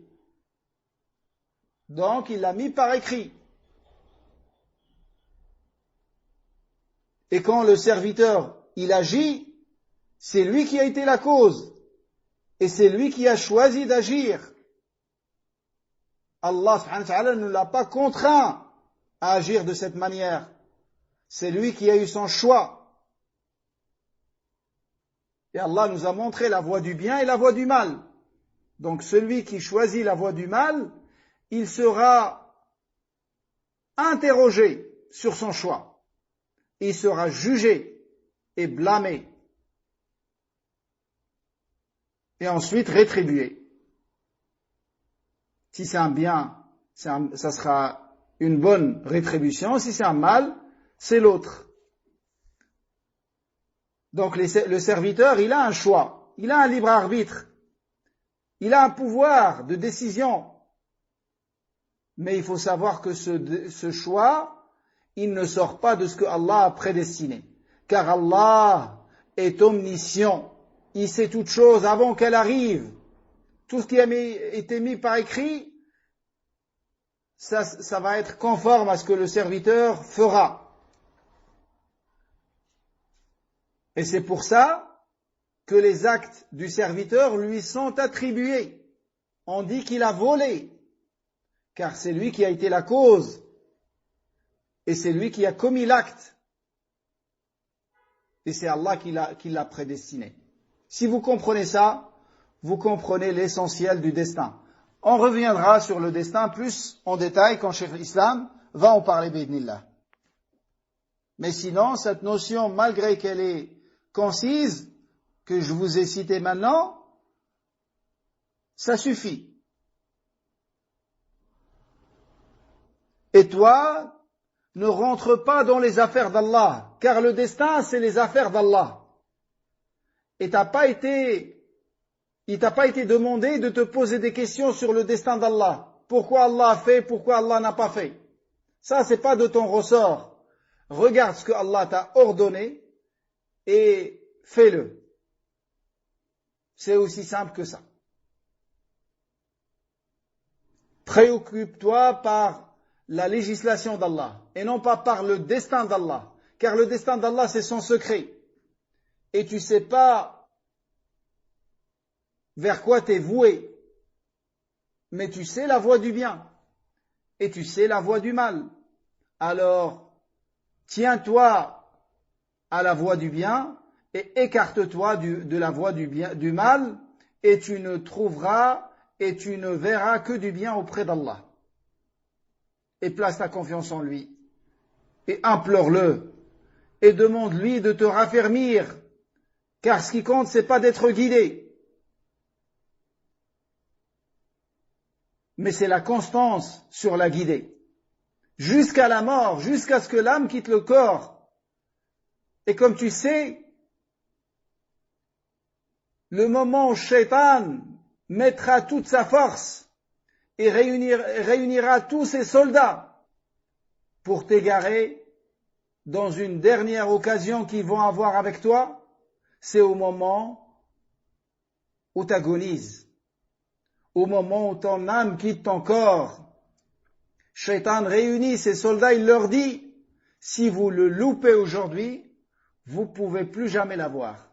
Donc, il l'a mis par écrit. Et quand le serviteur, il agit, c'est lui qui a été la cause. Et c'est lui qui a choisi d'agir. Allah subhanahu wa ta'ala ne l'a pas contraint à agir de cette manière. C'est lui qui a eu son choix. Et Allah nous a montré la voie du bien et la voie du mal. Donc celui qui choisit la voie du mal, il sera interrogé sur son choix. Il sera jugé et blâmé. Et ensuite rétribué. Si c'est un bien, ça sera une bonne rétribution. Si c'est un mal, c'est l'autre. Donc le serviteur, il a un choix. Il a un libre arbitre. Il a un pouvoir de décision. Mais il faut savoir que ce choix, il ne sort pas de ce que Allah a prédestiné. Car Allah est omniscient. Il sait toute chose avant qu'elle arrive. Tout ce qui a été mis par écrit, ça va être conforme à ce que le serviteur fera. Et c'est pour ça que les actes du serviteur lui sont attribués. On dit qu'il a volé, car c'est lui qui a été la cause. Et c'est lui qui a commis l'acte. Et c'est Allah qui l'a prédestiné. Si vous comprenez ça, vous comprenez l'essentiel du destin. On reviendra sur le destin plus en détail quand Cheikh l'Islam va en parler bi'idhnillah. Mais sinon, cette notion, malgré qu'elle est concise, que je vous ai citée maintenant, ça suffit. Et toi, ne rentre pas dans les affaires d'Allah, car le destin, c'est les affaires d'Allah. Et il t'a pas été demandé de te poser des questions sur le destin d'Allah. Pourquoi Allah a fait, pourquoi Allah n'a pas fait. Ça, c'est pas de ton ressort. Regarde ce que Allah t'a ordonné et fais-le. C'est aussi simple que ça. Préoccupe-toi par la législation d'Allah et non pas par le destin d'Allah. Car le destin d'Allah, c'est son secret. Et tu sais pas vers quoi t'es voué. Mais tu sais la voie du bien. Et tu sais la voie du mal. Alors, tiens-toi à la voie du bien et écarte-toi de la voie du mal et tu ne trouveras et tu ne verras que du bien auprès d'Allah. Et place ta confiance en lui. Et implore-le. Et demande-lui de te raffermir. Car ce qui compte, c'est pas d'être guidé. Mais c'est la constance sur la guidée. Jusqu'à la mort, jusqu'à ce que l'âme quitte le corps. Et comme tu sais, le moment où Shaitan mettra toute sa force et réunira tous ses soldats pour t'égarer dans une dernière occasion qu'ils vont avoir avec toi, c'est au moment où tu agonises, au moment où ton âme quitte ton corps. Shaitan réunit ses soldats, il leur dit, si vous le loupez aujourd'hui, vous ne pouvez plus jamais l'avoir.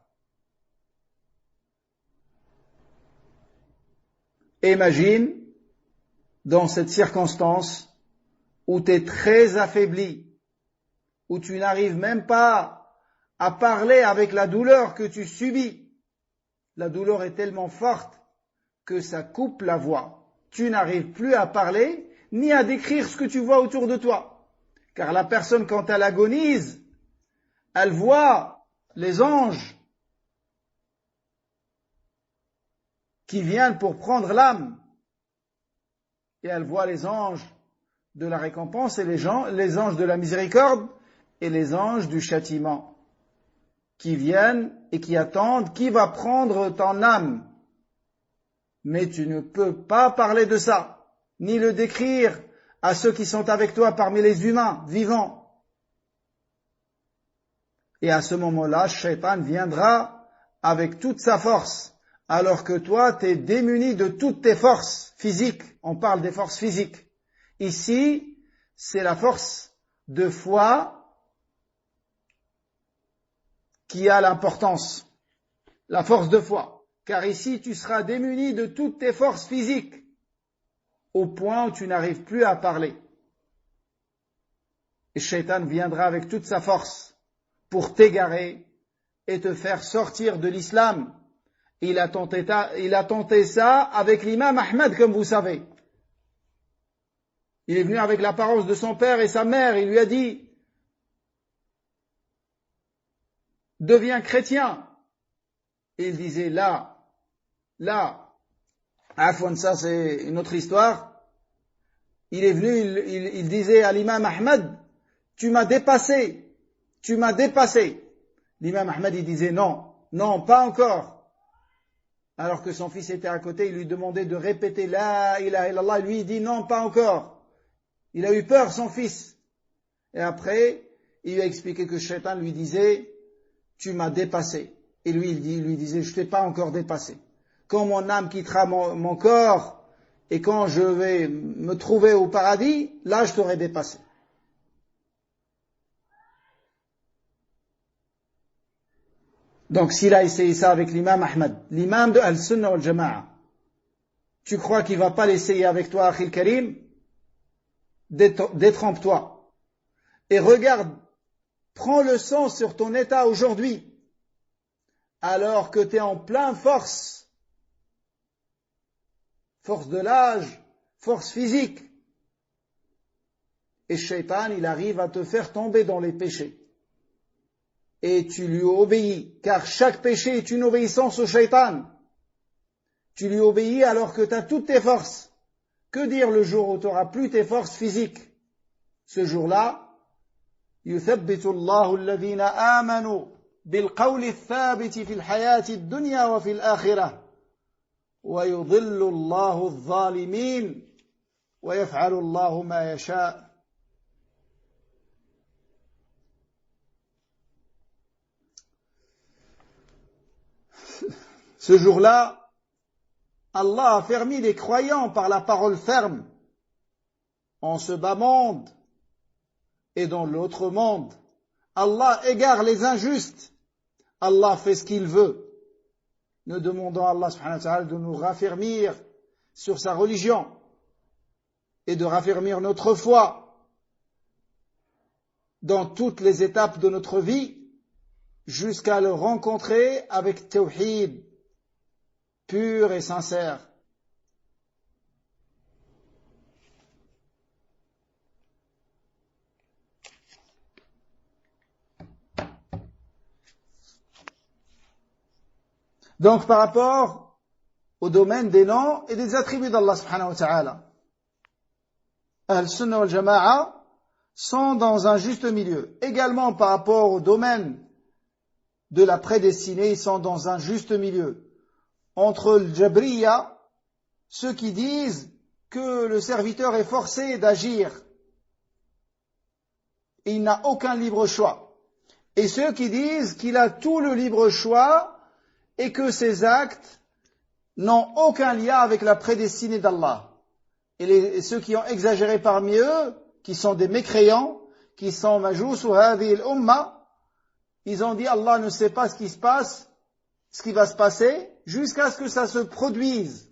Imagine, dans cette circonstance, où tu es très affaibli, où tu n'arrives même pas à parler avec la douleur que tu subis. La douleur est tellement forte que ça coupe la voix. Tu n'arrives plus à parler, ni à décrire ce que tu vois autour de toi. Car la personne, quand elle agonise, elle voit les anges qui viennent pour prendre l'âme. Et elle voit les anges de la récompense et les anges de la miséricorde et les anges du châtiment qui viennent et qui attendent qui va prendre ton âme. Mais tu ne peux pas parler de ça, ni le décrire à ceux qui sont avec toi parmi les humains vivants. Et à ce moment-là, Shaitan viendra avec toute sa force, alors que toi, tu es démuni de toutes tes forces physiques. On parle des forces physiques. Ici, c'est la force de foi qui a l'importance. La force de foi. Car ici, tu seras démuni de toutes tes forces physiques, au point où tu n'arrives plus à parler. Et Shaitan viendra avec toute sa force pour t'égarer et te faire sortir de l'islam. Il a tenté ça avec l'imam Ahmed, comme vous savez. Il est venu avec l'apparence de son père et sa mère. Il lui a dit, deviens chrétien. Et il disait, là, Afwan, ça c'est une autre histoire. Il est venu, il disait à l'imam Ahmed, tu m'as dépassé. L'imam Ahmed, il disait, non, pas encore. Alors que son fils était à côté, il lui demandait de répéter la ilaha illallah. Lui, il dit, non, pas encore. Il a eu peur, son fils. Et après, il lui a expliqué que Shaitan lui disait, tu m'as dépassé. Et lui, il lui disait, je t'ai pas encore dépassé. Quand mon âme quittera mon corps, et quand je vais me trouver au paradis, là, je t'aurai dépassé. Donc, s'il a essayé ça avec l'imam Ahmed, l'imam de Al-Sunnah wal-Jama'a, tu crois qu'il va pas l'essayer avec toi, Akhil Karim? Détrempe-toi. Et regarde, prends le sens sur ton état aujourd'hui, alors que tu es en pleine force de l'âge, force physique. Et Shaitan, il arrive à te faire tomber dans les péchés. Et tu lui obéis, car chaque péché est une obéissance au Shaitan. Tu lui obéis alors que tu as toutes tes forces. Que dire le jour où tu n'auras plus tes forces physiques? Ce jour-là, يثبت الله الذين آمنوا بالقول الثابت في الحياة الدنيا وفي الآخرة ويضل الله الظالمين ويفعل الله ما يشاء. Ce jour-là, Allah a fermé les croyants par la parole ferme en ce bas monde et dans l'autre monde. Allah égare les injustes. Allah fait ce qu'il veut. Nous demandons à Allah subhanahu wa ta'ala de nous raffermir sur sa religion et de raffermir notre foi dans toutes les étapes de notre vie jusqu'à le rencontrer avec tawhid pur et sincère. Donc par rapport au domaine des noms et des attributs d'Allah subhanahu wa ta'ala, Al-Sunnah wal-Jama'a sont dans un juste milieu. Également par rapport au domaine de la prédestinée, ils sont dans un juste milieu. Entre le Jabriya, ceux qui disent que le serviteur est forcé d'agir. Il n'a aucun libre choix. Et ceux qui disent qu'il a tout le libre choix et que ses actes n'ont aucun lien avec la prédestinée d'Allah. Et ceux qui ont exagéré parmi eux, qui sont des mécréants, qui sont majous ou hadhihi al-umma, ils ont dit Allah ne sait pas ce qui se passe, ce qui va se passer, jusqu'à ce que ça se produise.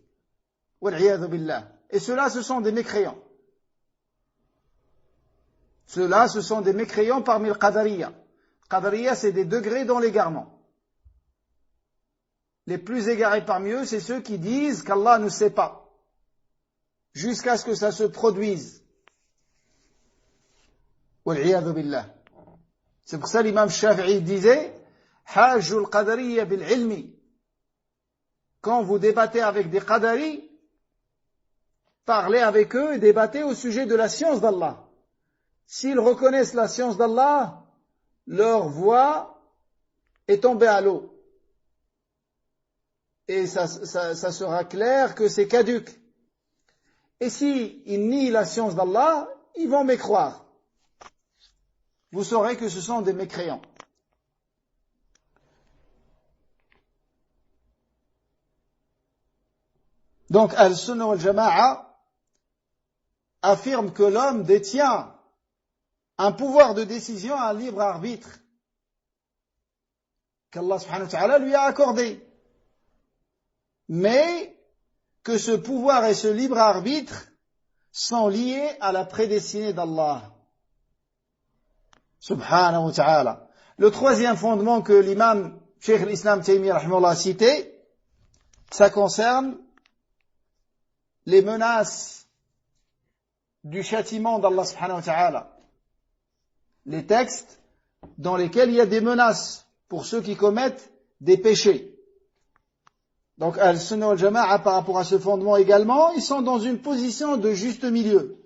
Wal-'iyadhu billah. Et ceux-là, ce sont des mécréants. Ceux-là, ce sont des mécréants parmi le Qadariyya. Qadariyya, c'est des degrés dans l'égarement. Les plus égarés parmi eux, c'est ceux qui disent qu'Allah ne sait pas, jusqu'à ce que ça se produise. Wal-'iyadhu billah. C'est pour ça l'imam Shafi'i disait Hajjul Qadariyya bil ilmi. Quand vous débattez avec des Qadari, parlez avec eux et débattez au sujet de la science d'Allah. S'ils reconnaissent la science d'Allah, leur voix est tombée à l'eau. Et ça sera clair que c'est caduc. Et s'ils nient la science d'Allah, ils vont mécroire. Vous saurez que ce sont des mécréants. Donc, Al-Sunnah wal-Jama'a affirme que l'homme détient un pouvoir de décision, un libre arbitre qu'Allah subhanahu wa ta'ala lui a accordé. Mais que ce pouvoir et ce libre arbitre sont liés à la prédestinée d'Allah subhanahu wa ta'ala. Le troisième fondement que l'imam Cheikh al-Islam Taymiyyah rahimahullah a cité, ça concerne les menaces du châtiment d'Allah subhanahu wa ta'ala. Les textes dans lesquels il y a des menaces pour ceux qui commettent des péchés. Donc, Al-Sunnah wal-Jama'a, par rapport à ce fondement également, ils sont dans une position de juste milieu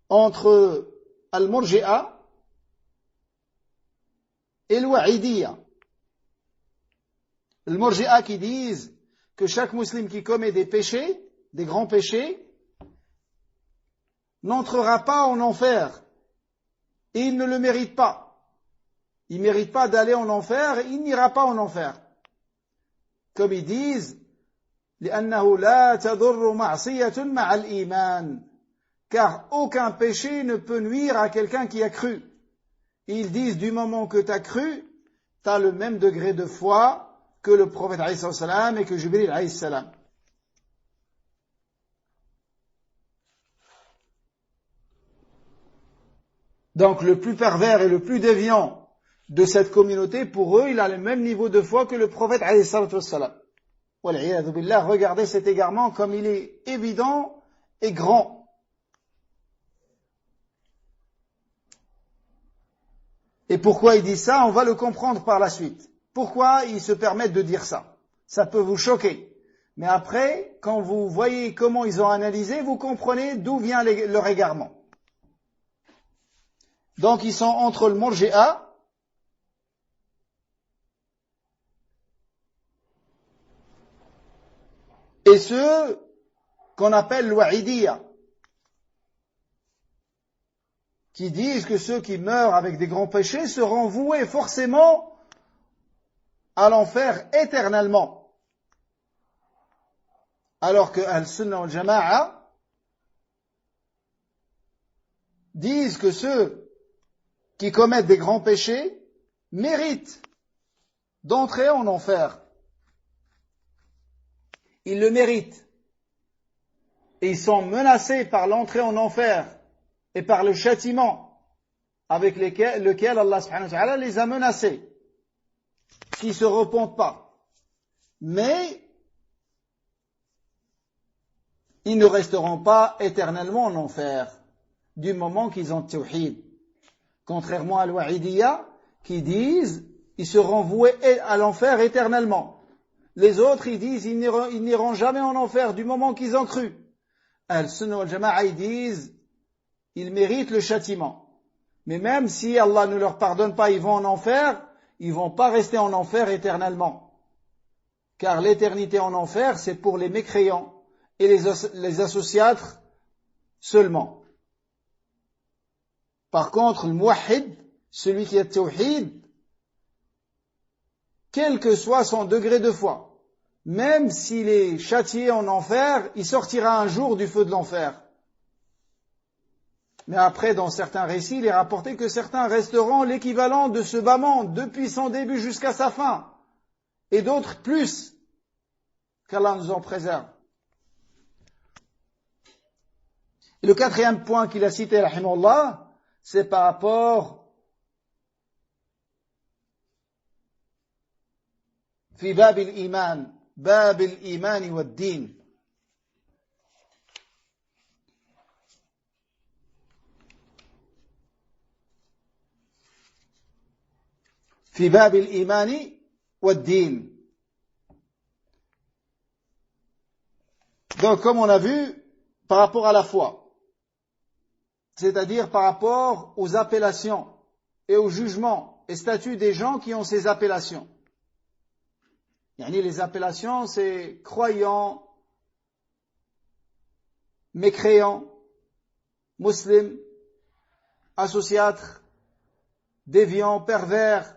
entre Al-Murji'a et Al-Wa'idiyya. Al-Murji'a qui disent que chaque musulman qui commet des péchés, des grands péchés, n'entrera pas en enfer. Et il ne le mérite pas. Il ne mérite pas d'aller en enfer, il n'ira pas en enfer. Comme ils disent, لأنه لا تضر معصية مع الإيمان. Car aucun péché ne peut nuire à quelqu'un qui a cru. Ils disent, du moment que tu as cru, tu as le même degré de foi que le prophète alayhi salam et que Jibril alayhi salam. Donc le plus pervers et le plus déviant de cette communauté, pour eux, il a le même niveau de foi que le prophète alayhi salam. Wal-'iyadhu billah, regardez cet égarement comme il est évident et grand. Et pourquoi il dit ça, on va le comprendre par la suite. Pourquoi ils se permettent de dire ça? Ça peut vous choquer. Mais après, quand vous voyez comment ils ont analysé, vous comprenez d'où vient leur égarement. Donc ils sont entre le Murji'a et ceux qu'on appelle l'Wa'idiyya, qui disent que ceux qui meurent avec des grands péchés seront voués forcément à l'enfer éternellement. Alors que Al-Sunnah wal-Jama'a disent que ceux qui commettent des grands péchés méritent d'entrer en enfer. Ils le méritent. Et ils sont menacés par l'entrée en enfer et par le châtiment avec lequel Allah subhanahu wa ta'ala les a menacés, s'ils ne se repentent pas. Mais ils ne resteront pas éternellement en enfer du moment qu'ils ont tawhid. Contrairement à l'Wa'idiyya qui disent ils seront voués à l'enfer éternellement. Les autres ils disent ils n'iront jamais en enfer du moment qu'ils ont cru. Al-Sunnah wal-Jama'a ils disent ils méritent le châtiment. Mais même si Allah ne leur pardonne pas, ils vont en enfer, ils vont pas rester en enfer éternellement. car l'éternité en enfer, c'est pour les mécréants et les associatres seulement. Par contre, le muwahhid, celui qui a tawhid, quel que soit son degré de foi, même s'il est châtié en enfer, il sortira un jour du feu de l'enfer. Mais après, dans certains récits, il est rapporté que certains resteront l'équivalent de ce bas monde depuis son début jusqu'à sa fin, et d'autres plus, qu'Allah nous en préserve. Et le quatrième point qu'il a cité, rahimahullah, c'est par rapport في باب الإيمان باب الإيمان والدين. في باب الإيمان والدين. Donc, comme on a vu, par rapport à la foi, c'est-à-dire par rapport aux appellations et aux jugements et statuts des gens qui ont ces appellations. Les appellations, c'est croyants, mécréants, musulmans, associatres, déviants, pervers,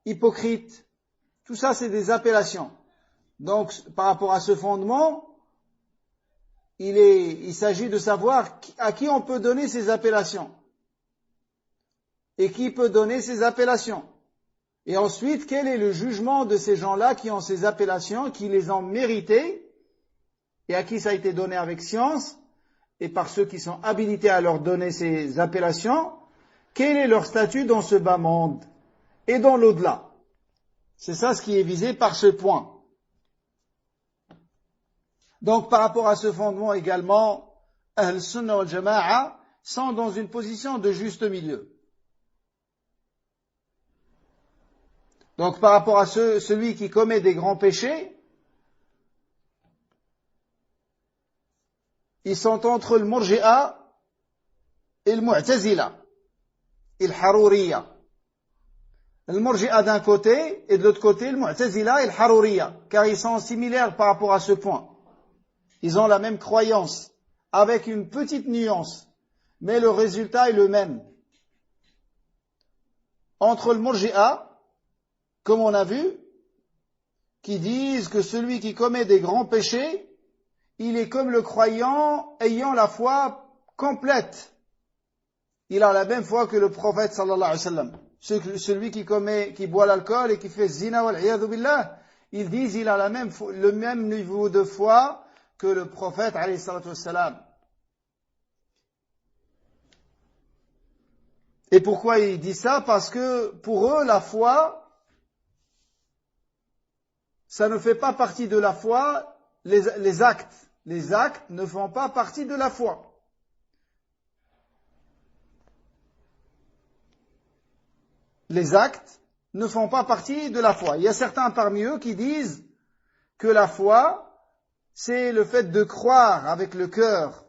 hypocrites. Tout ça, c'est des appellations. Donc, par rapport à ce fondement, il s'agit de savoir à qui on peut donner ces appellations et qui peut donner ces appellations. Et ensuite, quel est le jugement de ces gens-là qui ont ces appellations, qui les ont méritées et à qui ça a été donné avec science, et par ceux qui sont habilités à leur donner ces appellations, quel est leur statut dans ce bas monde et dans l'au-delà. C'est ça ce qui est visé par ce point. Donc, par rapport à ce fondement également, Ahl-Sunnah wal Jama'a sont dans une position de juste milieu. Donc, par rapport à celui qui commet des grands péchés, ils sont entre le Murji'a et le Mu'tazila, et le Haruriyya. Le Murji'a d'un côté, et de l'autre côté, le Mu'tazila et le Haruriyya, car ils sont similaires par rapport à ce point. Ils ont la même croyance, avec une petite nuance, mais le résultat est le même. Entre le Murji'a, comme on a vu, qui disent que celui qui commet des grands péchés, il est comme le croyant ayant la foi complète. Il a la même foi que le prophète sallallahu alayhi wa sallam. Celui qui boit l'alcool et qui fait zina wal iyadhu billah, ils disent il a le même niveau de foi que le prophète alayhi salatu wassalam. Et pourquoi ils disent ça? Parce que pour eux, la foi, ça ne fait pas partie de la foi, les actes. Les actes ne font pas partie de la foi. Les actes ne font pas partie de la foi. Il y a certains parmi eux qui disent que la foi, c'est le fait de croire avec le cœur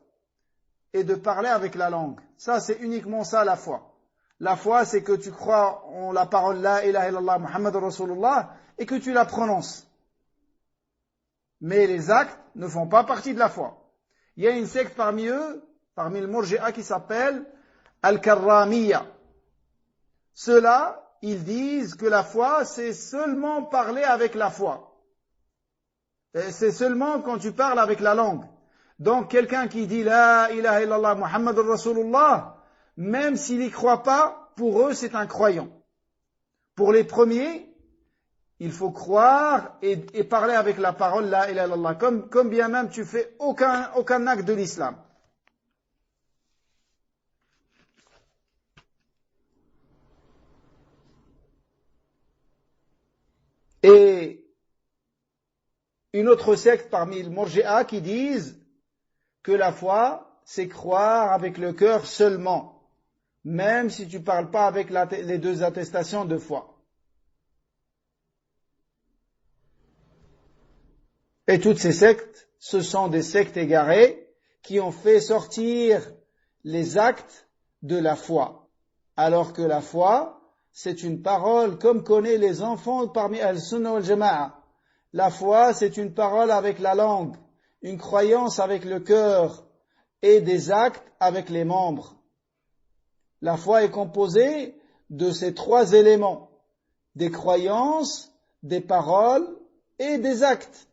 et de parler avec la langue. Ça, c'est uniquement ça la foi. La foi, c'est que tu crois en la parole La ilaha illallah Muhammad Rasulullah et que tu la prononces. Mais les actes ne font pas partie de la foi. Il y a une secte parmi eux, parmi le Murji'a, qui s'appelle Al-Karramiyya. Ceux-là, ils disent que la foi, c'est seulement parler avec la foi. Et c'est seulement quand tu parles avec la langue. Donc, quelqu'un qui dit La ilaha illallah Muhammad Rasulullah, même s'il n'y croit pas, pour eux, c'est un croyant. Pour les premiers, il faut croire et parler avec la parole La ilaha illallah, comme bien même tu fais aucun acte de l'islam. Et une autre secte parmi les Murji'a qui disent que la foi, c'est croire avec le cœur seulement, même si tu ne parles pas avec les deux attestations de foi. Et toutes ces sectes, ce sont des sectes égarées qui ont fait sortir les actes de la foi. Alors que la foi, c'est une parole comme connaissent les enfants parmi Al-Sunnah wal Jama'a. La foi, c'est une parole avec la langue, une croyance avec le cœur et des actes avec les membres. La foi est composée de ces trois éléments, des croyances, des paroles et des actes.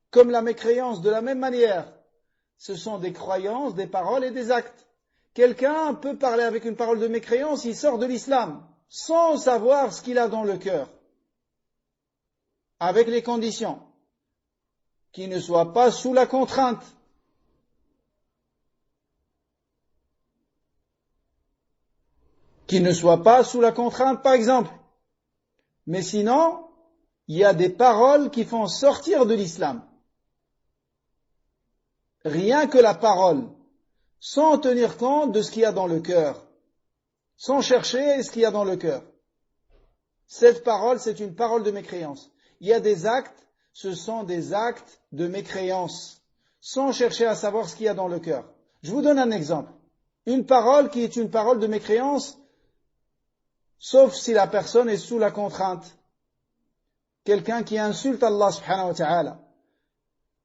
Comme la mécréance, de la même manière, ce sont des croyances, des paroles et des actes. Quelqu'un peut parler avec une parole de mécréance, il sort de l'islam, sans savoir ce qu'il a dans le cœur, avec les conditions, qu'il ne soit pas sous la contrainte. Qu'il ne soit pas sous la contrainte, par exemple. Mais sinon, il y a des paroles qui font sortir de l'islam. Rien que la parole, sans tenir compte de ce qu'il y a dans le cœur, sans chercher ce qu'il y a dans le cœur. Cette parole, c'est une parole de mécréance. Il y a des actes, ce sont des actes de mécréance, sans chercher à savoir ce qu'il y a dans le cœur. Je vous donne un exemple. Une parole qui est une parole de mécréance, sauf si la personne est sous la contrainte. Quelqu'un qui insulte Allah subhanahu wa ta'ala.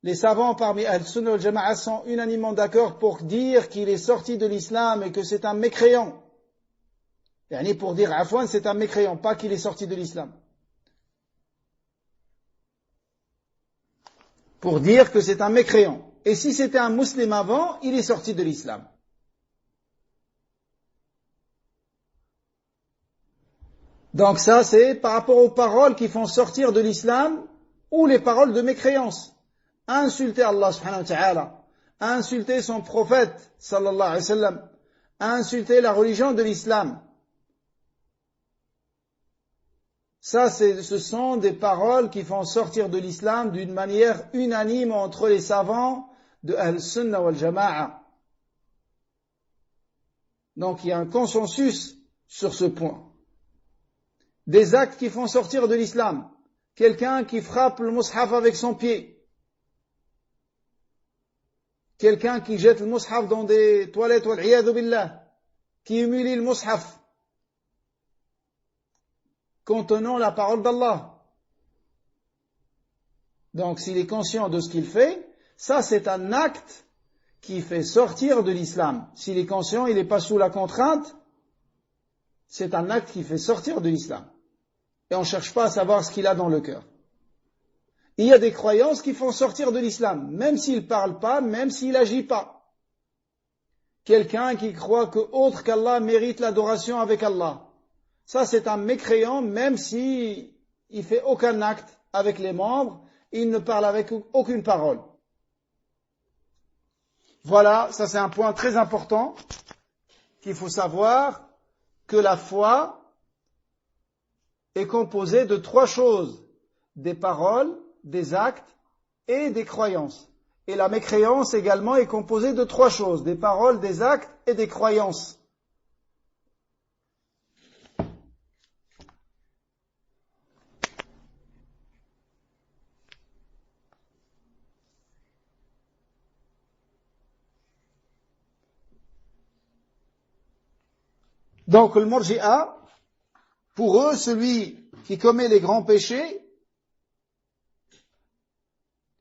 Les savants parmi Ahl-Sunnah wal Jama'a sont unanimement d'accord pour dire qu'il est sorti de l'islam et que c'est un mécréant. Yani pour dire Afwan, c'est un mécréant, pas qu'il est sorti de l'islam. Pour dire que c'est un mécréant. Et si c'était un musulman avant, il est sorti de l'islam. Donc ça, c'est par rapport aux paroles qui font sortir de l'islam ou les paroles de mécréance. Insulter Allah subhanahu wa ta'ala, insulter son prophète sallallahu alayhi wa sallam, insulter la religion de l'islam. Ça, ce sont des paroles qui font sortir de l'islam d'une manière unanime entre les savants de Ahl-Sunnah wal Jama'a. Donc il y a un consensus sur ce point. Des actes qui font sortir de l'islam. Quelqu'un qui frappe le mushaf avec son pied. Quelqu'un qui jette le mushaf dans des toilettes, wal-'iyadhu billah, qui humilie le mushaf contenant la parole d'Allah. Donc s'il est conscient de ce qu'il fait, ça c'est un acte qui fait sortir de l'islam. S'il est conscient, il n'est pas sous la contrainte, c'est un acte qui fait sortir de l'islam. Et on ne cherche pas à savoir ce qu'il a dans le cœur. Il y a des croyances qui font sortir de l'islam, même s'il ne parle pas, même s'il n'agit pas. Quelqu'un qui croit que autre qu'Allah mérite l'adoration avec Allah. Ça, c'est un mécréant, même s'il ne fait aucun acte avec les membres, il ne parle avec aucune parole. Voilà, ça c'est un point très important qu'il faut savoir, que la foi est composée de trois choses, des paroles, des actes et des croyances. Et la mécréance également est composée de trois choses, des paroles, des actes et des croyances. Donc le Murji'a, pour eux, celui qui commet les grands péchés,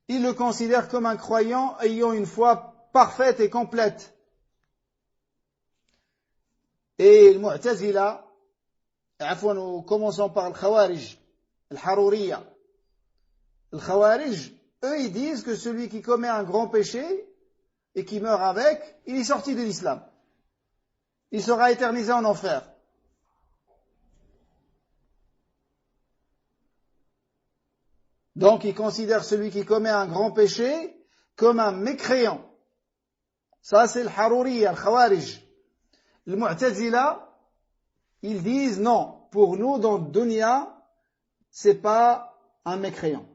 ils le considèrent comme un croyant ayant une foi parfaite et complète. Et le Mu'tazila, nous commençons par le Khawarij, le Haruriya. Le Khawarij, eux, ils disent que celui qui commet un grand péché et qui meurt avec, il est sorti de l'islam. Il sera éternisé en enfer. Donc, ils considèrent celui qui commet un grand péché comme un mécréant. Ça, c'est le Haruriya, le Khawarij. Le Mu'tazila, ils disent non, pour nous, dans le dunya, c'est pas un mécréant.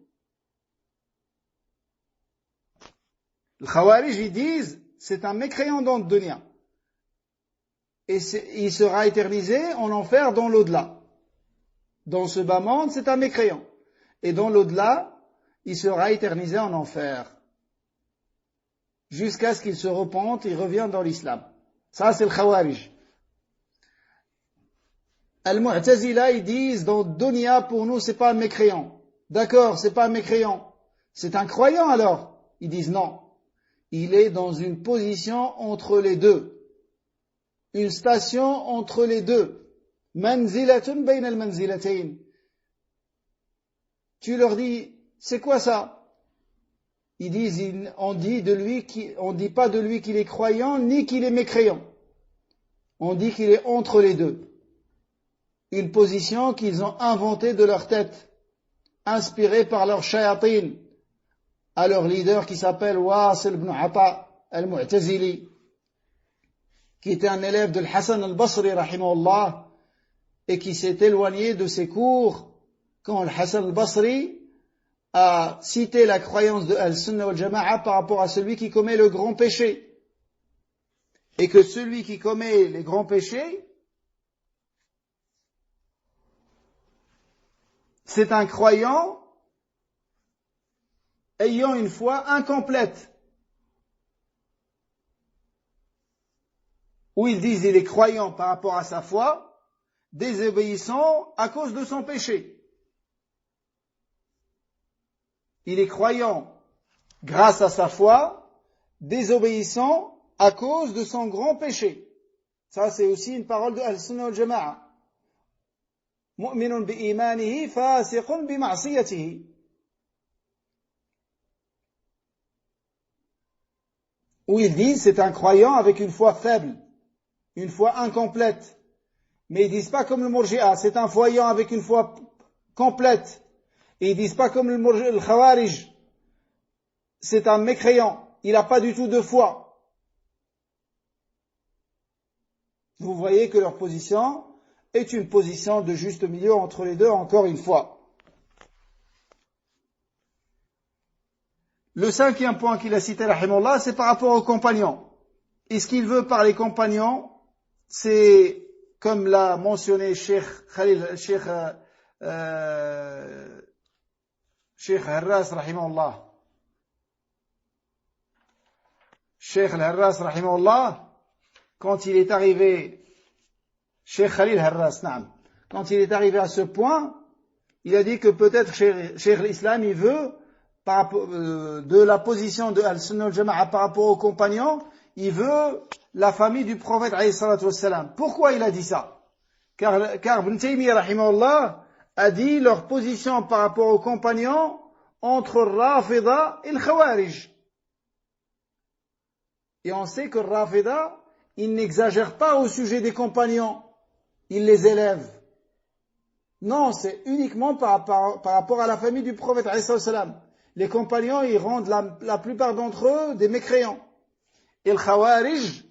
Le Khawarij, ils disent, c'est un mécréant dans le dunya. Et il sera éternisé en enfer dans l'au-delà. Dans ce bas monde, c'est un mécréant. Et dans l'au-delà, il sera éternisé en enfer. Jusqu'à ce qu'il se repente et revienne dans l'islam. Ça, c'est le Khawarij. Al-Mu'tazila, ils disent, dans le dunya, pour nous, c'est pas un mécréant. D'accord, c'est pas un mécréant. C'est un croyant alors. Ils disent non. Il est dans une position entre les deux. Une station entre les deux. Manzilatun bayna al-manzilatayn. Tu leur dis, c'est quoi ça? Ils disent, on dit pas de lui qu'il est croyant ni qu'il est mécréant. On dit qu'il est entre les deux. Une position qu'ils ont inventée de leur tête, inspirée par leur shayatin, à leur leader qui s'appelle Wasil ibn Ata al-Mu'tazili, qui était un élève de Hassan al-Basri, rahimahullah, et qui s'est éloigné de ses cours quand Hassan al-Basri a cité la croyance de Al-Sunnah wal-Jama'a par rapport à celui qui commet le grand péché. Et que celui qui commet les grands péchés, c'est un croyant ayant une foi incomplète. Où ils disent il est croyant par rapport à sa foi, désobéissant à cause de son péché. Il est croyant grâce à sa foi, désobéissant à cause de son grand péché. Ça, c'est aussi une parole de Al-Sunnah wal-Jama'a. Mu'minun bi-imanihi, fasiqun bi-ma'siyatihi. Où ils disent c'est un croyant avec une foi faible, une foi incomplète. Mais ils disent pas comme le Murji'a, c'est un croyant avec une foi complète. Et ils disent pas comme le Khawarij, c'est un mécréant, il n'a pas du tout de foi. Vous voyez que leur position est une position de juste milieu entre les deux, encore une fois. Le cinquième point qu'il a cité, rahimahullah, c'est par rapport aux compagnons. Et ce qu'il veut par les compagnons, c'est, comme l'a mentionné Cheikh Harras, rahimahullah. Cheikh Harras, rahimahullah, quand il est arrivé, Cheikh Khalil Harras, naam, quand il est arrivé à ce point, il a dit que peut-être Cheikh l'Islam, il veut, de la position de Al-Sunnah al-Jama'a par rapport aux compagnons, il veut la famille du prophète alayhi salatu wassalam. Pourquoi il a dit ça? Car Ibn Taymiyyah, rahimahullah, a dit leur position par rapport aux compagnons entre Rafida et le Khawarij. Et on sait que Rafida, il n'exagère pas au sujet des compagnons, il les élève. Non, c'est uniquement par rapport à la famille du prophète alayhi salatu wassalam. Les compagnons, ils rendent la plupart d'entre eux des mécréants. Et le Khawarij,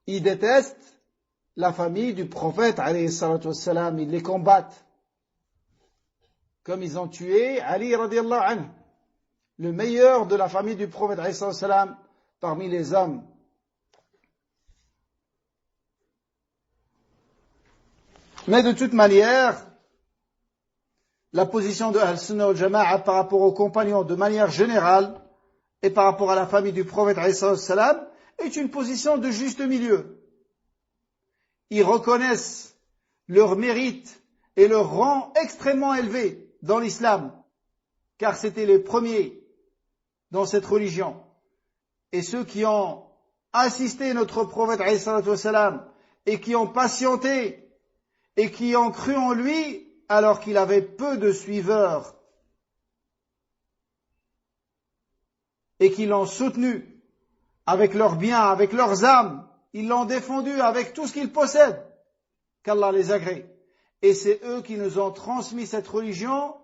ils détestent la famille du prophète, alayhi salatu wassalam, ils les combattent. Comme ils ont tué Ali radiallahu anhu, le meilleur de la famille du prophète, alayhi salatu wassalam, parmi les hommes. Mais de toute manière, la position de Al-Sunnah wal-Jama'a par rapport aux compagnons de manière générale et par rapport à la famille du prophète alayhi salam est une position de juste milieu. Ils reconnaissent leur mérite et leur rang extrêmement élevé dans l'islam, car c'était les premiers dans cette religion. Et ceux qui ont assisté notre prophète alayhi salam et qui ont patienté et qui ont cru en lui alors qu'il avait peu de suiveurs et qui l'ont soutenu avec leurs biens, avec leurs âmes, ils l'ont défendu avec tout ce qu'ils possèdent, qu'Allah les agrée. Et c'est eux qui nous ont transmis cette religion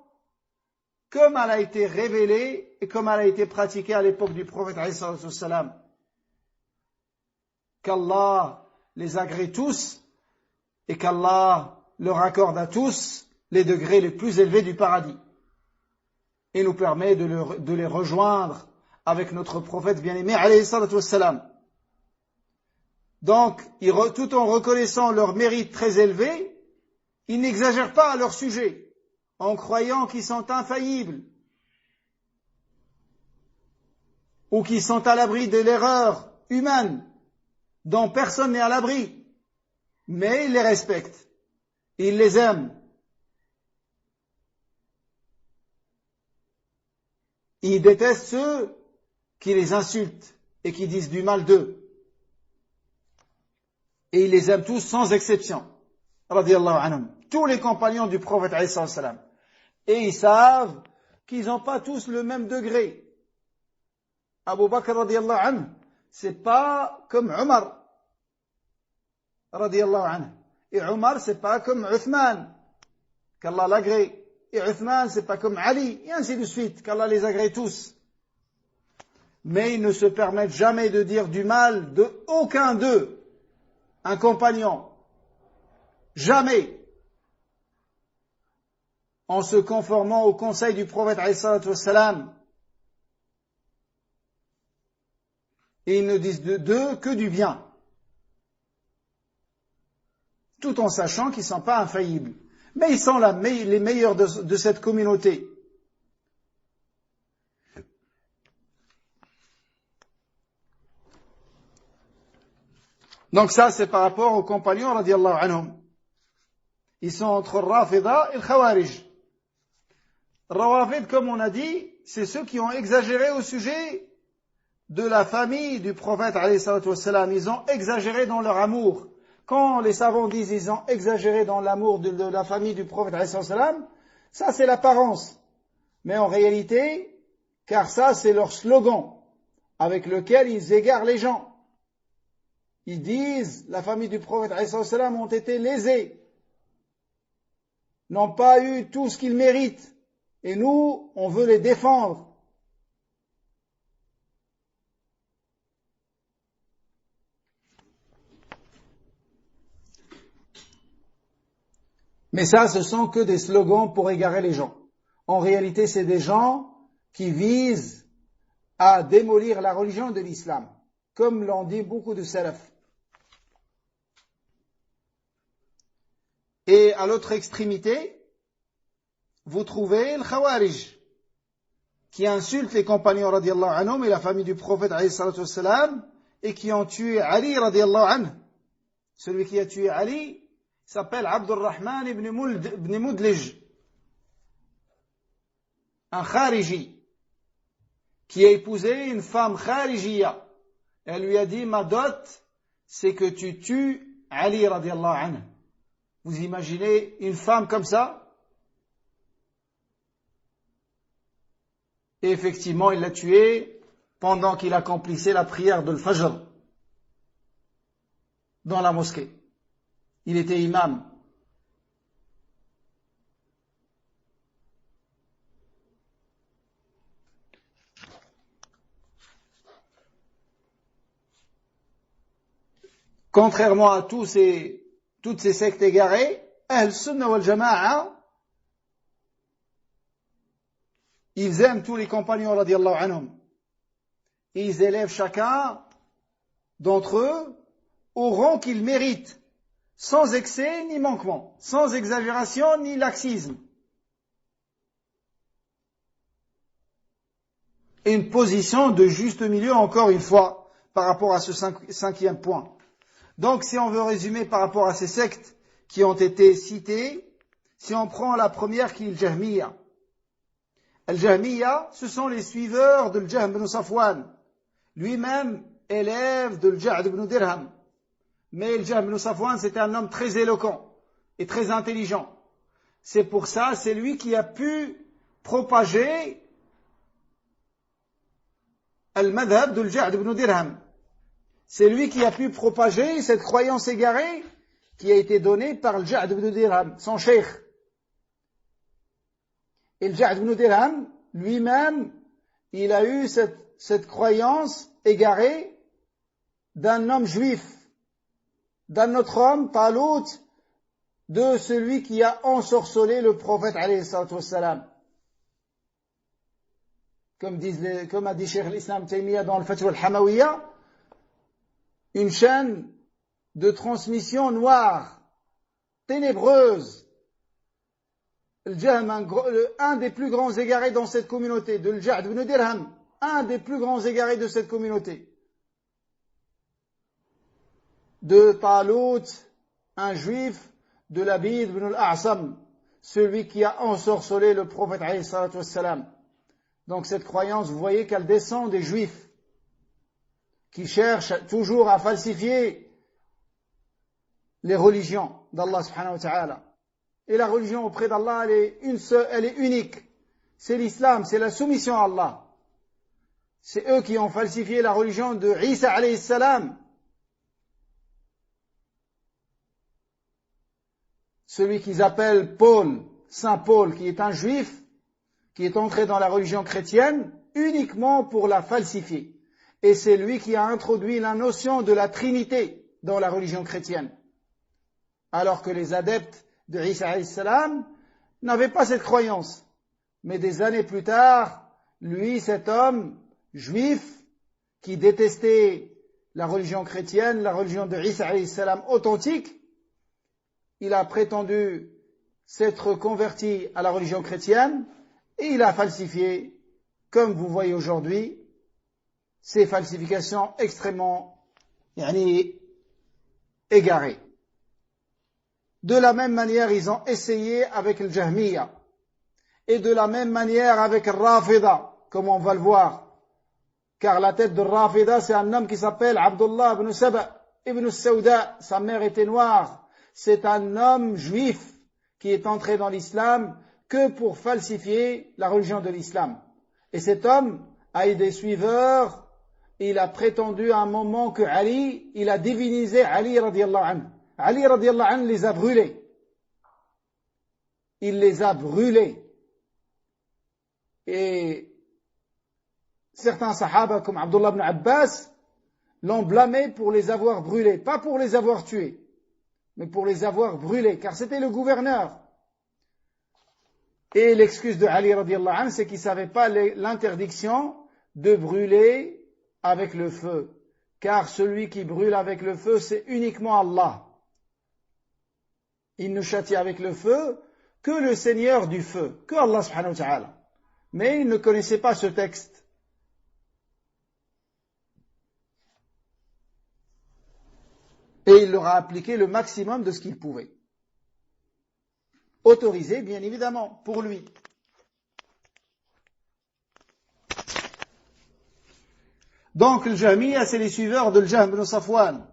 comme elle a été révélée et comme elle a été pratiquée à l'époque du prophète alayhi salam. Qu'Allah les agrée tous et qu'Allah leur accorde à tous les degrés les plus élevés du paradis et nous permet de les rejoindre avec notre prophète bien-aimé alayhi salatu wassalam. Donc, tout en reconnaissant leur mérite très élevé, ils n'exagèrent pas à leur sujet en croyant qu'ils sont infaillibles ou qu'ils sont à l'abri de l'erreur humaine dont personne n'est à l'abri, mais ils les respectent, ils les aiment. Il déteste ceux qui les insultent et qui disent du mal d'eux. Et il les aime tous sans exception. Radiyallahu anhum. Tous les compagnons du prophète alayhi salam. Et ils savent qu'ils n'ont pas tous le même degré. Abu Bakr radiyallahu anhu, c'est pas comme Omar radiyallahu anhu. Et Omar, c'est pas comme Uthman, qu'Allah l'agrée. Et Uthman, c'est pas comme Ali, et ainsi de suite, qu'Allah les agrée tous. Mais ils ne se permettent jamais de dire du mal de aucun d'eux, un compagnon. Jamais. En se conformant au conseil du prophète alayhi salatu wassalam. Et ils ne disent d'eux que du bien. Tout en sachant qu'ils ne sont pas infaillibles. Mais ils sont les meilleurs de cette communauté. Donc ça, c'est par rapport aux compagnons, radiyallahu anhum. Ils sont entre le Rafida et le Khawarij. Rawafid, comme on a dit, c'est ceux qui ont exagéré au sujet de la famille du prophète, alayhi salatu wassalam. Ils ont exagéré dans leur amour. Quand les savants disent ils ont exagéré dans l'amour de la famille du prophète, alayhi salatu wassalam, ça c'est l'apparence. Mais en réalité, car ça c'est leur slogan avec lequel ils égarent les gens. Ils disent, la famille du prophète, alayhi salatu wassalam, ont été lésés, n'ont pas eu tout ce qu'ils méritent. Et nous, on veut les défendre. Mais ça, ce sont que des slogans pour égarer les gens. En réalité, c'est des gens qui visent à démolir la religion de l'islam, comme l'ont dit beaucoup de salaf. Et à l'autre extrémité, vous trouvez le Khawarij, qui insulte les compagnons radiyallahu anhum et la famille du prophète alayhi salatu wassalam, et qui ont tué Ali radiyallahu anhu. Celui qui a tué Ali s'appelle Abdurrahman ibn Mudlij, un Khariji, qui a épousé une femme Kharijiya. Elle lui a dit, ma dot, c'est que tu tues Ali radiyallahu anhu. Vous imaginez une femme comme ça? Et effectivement, il l'a tué pendant qu'il accomplissait la prière de l'Fajr dans la mosquée. Il était imam. Contrairement à toutes ces sectes égarées, Ahl-Sunnah wal Jama'a, ils aiment tous les compagnons radiyallahu anhum. Et ils élèvent chacun d'entre eux au rang qu'ils méritent, sans excès ni manquement, sans exagération ni laxisme. Et une position de juste milieu, encore une fois, par rapport à ce cinquième point. Donc, si on veut résumer par rapport à ces sectes qui ont été citées, si on prend la première qui est le Jahmiya. Al-Jahmiya, ce sont les suiveurs de Jahm ibn Safwan, lui-même élève de Ja'd ibn Dirham. Mais Jahm ibn Safwan, c'était un homme très éloquent et très intelligent. C'est pour ça, c'est lui qui a pu propager al-madhab de Ja'd ibn Dirham. C'est lui qui a pu propager cette croyance égarée qui a été donnée par Ja'd ibn Dirham, son cheikh. Et Ja'd ibn Dirham, lui-même, il a eu cette croyance égarée d'un homme juif, d'un autre homme, Talut, de celui qui a ensorcelé le prophète, alayhi salatu wassalam. Comme a dit Cheikh l'Islam Taymiyyah dans le Fatwa al-Hamawiyya, une chaîne de transmission noire, ténébreuse. Un des plus grands égarés dans cette communauté, de Ja'd ibn Dirham, un des plus grands égarés de cette communauté. De Talut, un juif, de Labid ibn al-A'sam, celui qui a ensorcelé le prophète alayhi salatu wassalam. Donc cette croyance, vous voyez qu'elle descend des juifs qui cherchent toujours à falsifier les religions d'Allah subhanahu wa ta'ala. Et la religion auprès d'Allah, elle est unique. C'est l'islam, c'est la soumission à Allah. C'est eux qui ont falsifié la religion de Isa alayhi salam. Celui qu'ils appellent Paul, Saint Paul, qui est un juif, qui est entré dans la religion chrétienne uniquement pour la falsifier. Et c'est lui qui a introduit la notion de la Trinité dans la religion chrétienne. Alors que les adeptes de Isa alayhi salam n'avaient pas cette croyance. Mais des années plus tard, lui, cet homme juif, qui détestait la religion chrétienne, la religion de Isa alayhi salam authentique, il a prétendu s'être converti à la religion chrétienne et il a falsifié, comme vous voyez aujourd'hui, ces falsifications extrêmement égarées. De la même manière, ils ont essayé avec le Jahmiya. Et de la même manière avec le Rafida, comme on va le voir. Car la tête de Rafida, c'est un homme qui s'appelle Abdullah ibn Saba ibn Sauda. Sa mère était noire. C'est un homme juif qui est entré dans l'islam que pour falsifier la religion de l'islam. Et cet homme a eu des suiveurs. Il a prétendu à un moment que Ali, il a divinisé Ali radiallahu anhu. Ali radiallahu anhu les a brûlés. Il les a brûlés. Et certains sahaba comme Abdullah ibn Abbas l'ont blâmé pour les avoir brûlés. Pas pour les avoir tués, mais pour les avoir brûlés, car c'était le gouverneur. Et l'excuse de Ali radiallahu anhu, c'est qu'il ne savait pas l'interdiction de brûler avec le feu. Car celui qui brûle avec le feu, c'est uniquement Allah. Il ne châtie avec le feu que le Seigneur du feu, que Allah subhanahu wa ta'ala. Mais il ne connaissait pas ce texte. Et il leur a appliqué le maximum de ce qu'il pouvait. Autorisé, bien évidemment, pour lui. Donc, le Jahmiya, c'est les suiveurs de Jahm ibn Safwan.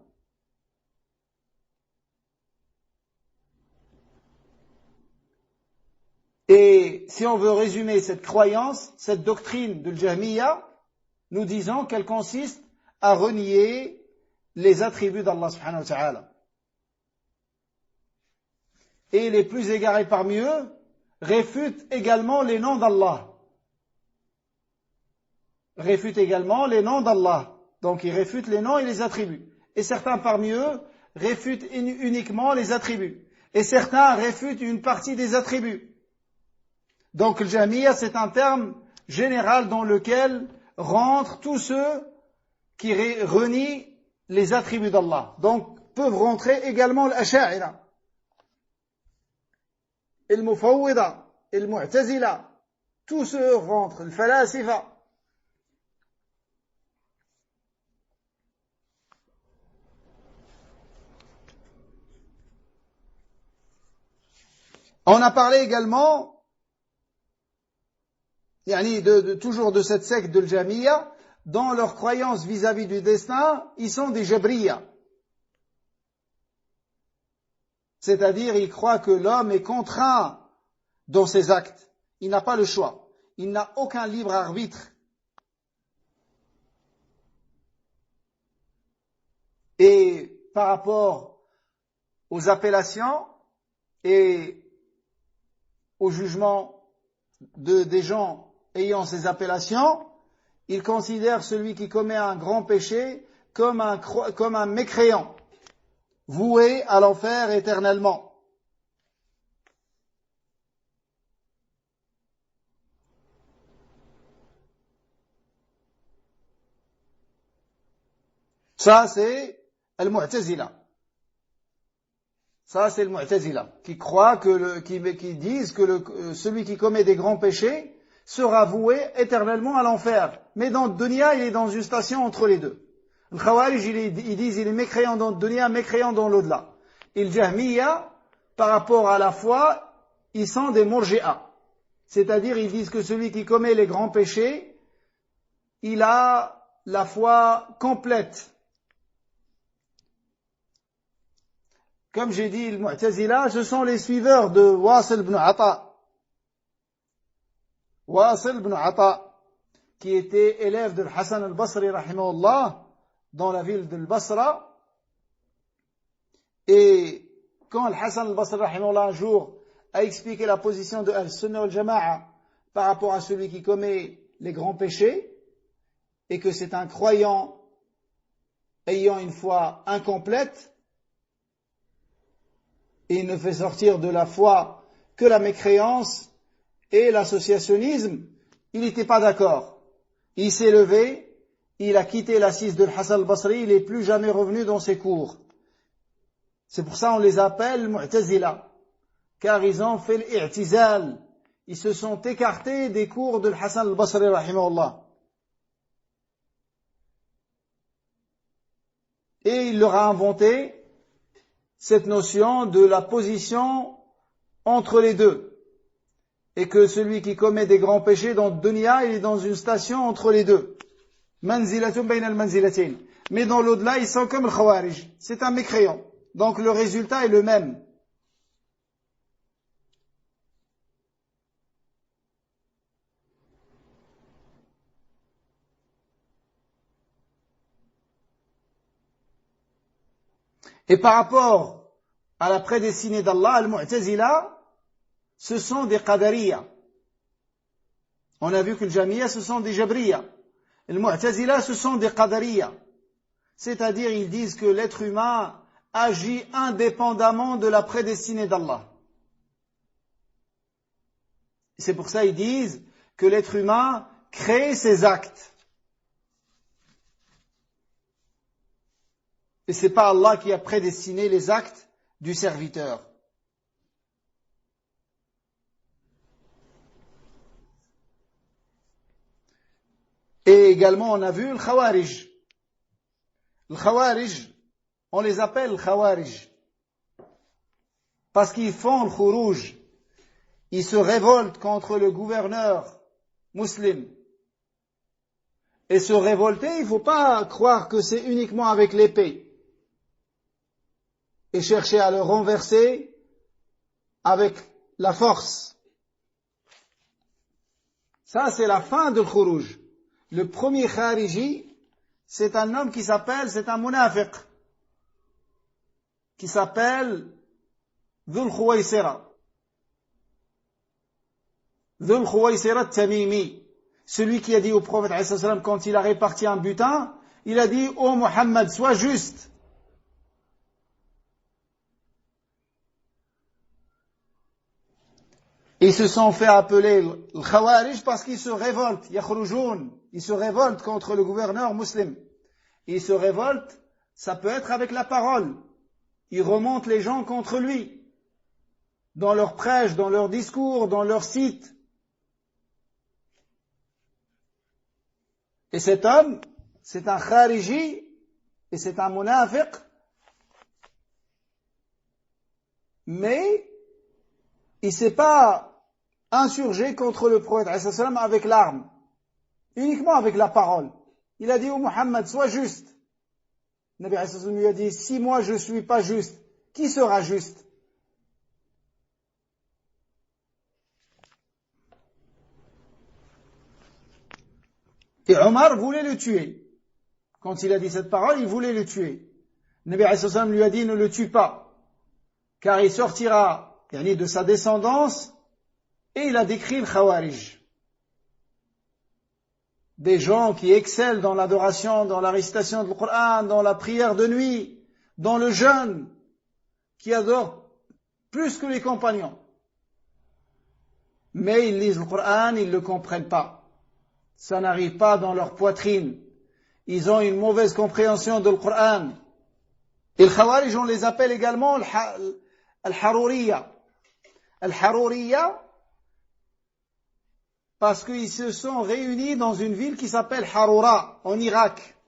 Et si on veut résumer cette croyance, cette doctrine de Jahmiya, nous disons qu'elle consiste à renier les attributs d'Allah subhanahu wa ta'ala. Et les plus égarés parmi eux réfutent également les noms d'Allah. Réfutent également les noms d'Allah. Donc ils réfutent les noms et les attributs. Et certains parmi eux réfutent uniquement les attributs. Et certains réfutent une partie des attributs. Donc le Jahmiya, c'est un terme général dans lequel rentrent tous ceux qui renient les attributs d'Allah. Donc peuvent rentrer également l'Asha'ira, le Mufawwida, le Mu'tazila. Tous ceux rentrent, le Falasifa. On a parlé également toujours de cette secte de Jahmiya, dans leur croyance vis-à-vis du destin, ils sont des Jabriya. C'est-à-dire, ils croient que l'homme est contraint dans ses actes. Il n'a pas le choix. Il n'a aucun libre arbitre. Et par rapport aux appellations et au jugement des gens ayant ces appellations, il considère celui qui commet un grand péché comme un mécréant, voué à l'enfer éternellement. Ça, c'est al-Mu'tazila. Ça, c'est le Mu'tazila, qui croit qui disent que celui qui commet des grands péchés sera voué éternellement à l'enfer. Mais dans le dunya, il est dans une station entre les deux. Le Khawarij, ils disent il est mécréant dans le dunya, mécréant dans l'au-delà. Et le Jahmiya, par rapport à la foi, ils sont des Murji'a. C'est-à-dire, ils disent que celui qui commet les grands péchés, il a la foi complète. Comme j'ai dit, le Mu'tazila, ce sont les suiveurs de Wasil ibn Ata. Wasil ibn Ata, qui était élève de Hassan al-Basri, rahimahullah, dans la ville de Basra. Et quand Hassan al-Basri, rahimahullah, un jour, a expliqué la position de Al-Sunnah wal-Jama'a par rapport à celui qui commet les grands péchés, et que c'est un croyant ayant une foi incomplète, et il ne fait sortir de la foi que la mécréance et l'associationnisme, il n'était pas d'accord. Il s'est levé, il a quitté l'assise de Hassan al-Basri, il n'est plus jamais revenu dans ses cours. C'est pour ça qu'on les appelle Mu'tazila, car ils ont fait l'I'tizal. Ils se sont écartés des cours de Hassan al-Basri, rahimahullah. Et il leur a inventé cette notion de la position entre les deux. Et que celui qui commet des grands péchés dans le dunya, il est dans une station entre les deux. Manzilatun bayna al-manzilatayn. Mais dans l'au-delà, ils sont comme le Khawarij. C'est un mécréant. Donc le résultat est le même. Et par rapport à la prédestinée d'Allah, al-Mu'tazila, ce sont des Qadariya. On a vu que le Jamiyya, ce sont des Jabriya. Le Mu'tazila, ce sont des Qadariya. C'est-à-dire, ils disent que l'être humain agit indépendamment de la prédestinée d'Allah. C'est pour ça qu'ils disent que l'être humain crée ses actes. Et c'est pas Allah qui a prédestiné les actes du serviteur. Et également, on a vu le Khawarij. Le Khawarij, on les appelle le Khawarij parce qu'ils font le Khurouj. Ils se révoltent contre le gouverneur musulman. Et se révolter, il ne faut pas croire que c'est uniquement avec l'épée. Et chercher à le renverser avec la force. Ça, c'est la fin de Khurouj. Le premier Khariji, c'est un homme qui s'appelle, c'est un munafiq, qui s'appelle Dhul Khuwaysira. Dhul Khuwaysira Tamimi. Celui qui a dit au prophète quand il a réparti un butin, il a dit: ô Muhammad, sois juste. Ils se sont fait appeler le Khawarij parce qu'ils se révoltent, yakhroujoun, ils se révoltent contre le gouverneur musulman. Ils se révoltent, ça peut être avec la parole. Ils remontent les gens contre lui, dans leurs prêches, dans leurs discours, dans leurs sites. Et cet homme, c'est un Khariji, et c'est un munafiq, mais il ne s'est pas insurgé contre le prophète avec l'arme, uniquement avec la parole. Il a dit: ô Muhammad, sois juste. Le Nabi lui a dit: si moi je ne suis pas juste, qui sera juste? Et Omar voulait le tuer. Quand il a dit cette parole, il voulait le tuer. Le Nabi lui a dit: ne le tue pas, car il sortira de sa descendance. Et il a décrit le Khawarij. Des gens qui excellent dans l'adoration, dans la récitation du Coran, dans la prière de nuit, dans le jeûne, qui adorent plus que les compagnons. Mais ils lisent le Coran, ils ne le comprennent pas. Ça n'arrive pas dans leur poitrine. Ils ont une mauvaise compréhension de le Coran. Et le Khawarij, on les appelle également Al-Haruriya. Al-Haruriya, parce qu'ils se sont réunis dans une ville qui s'appelle Harura, en Irak,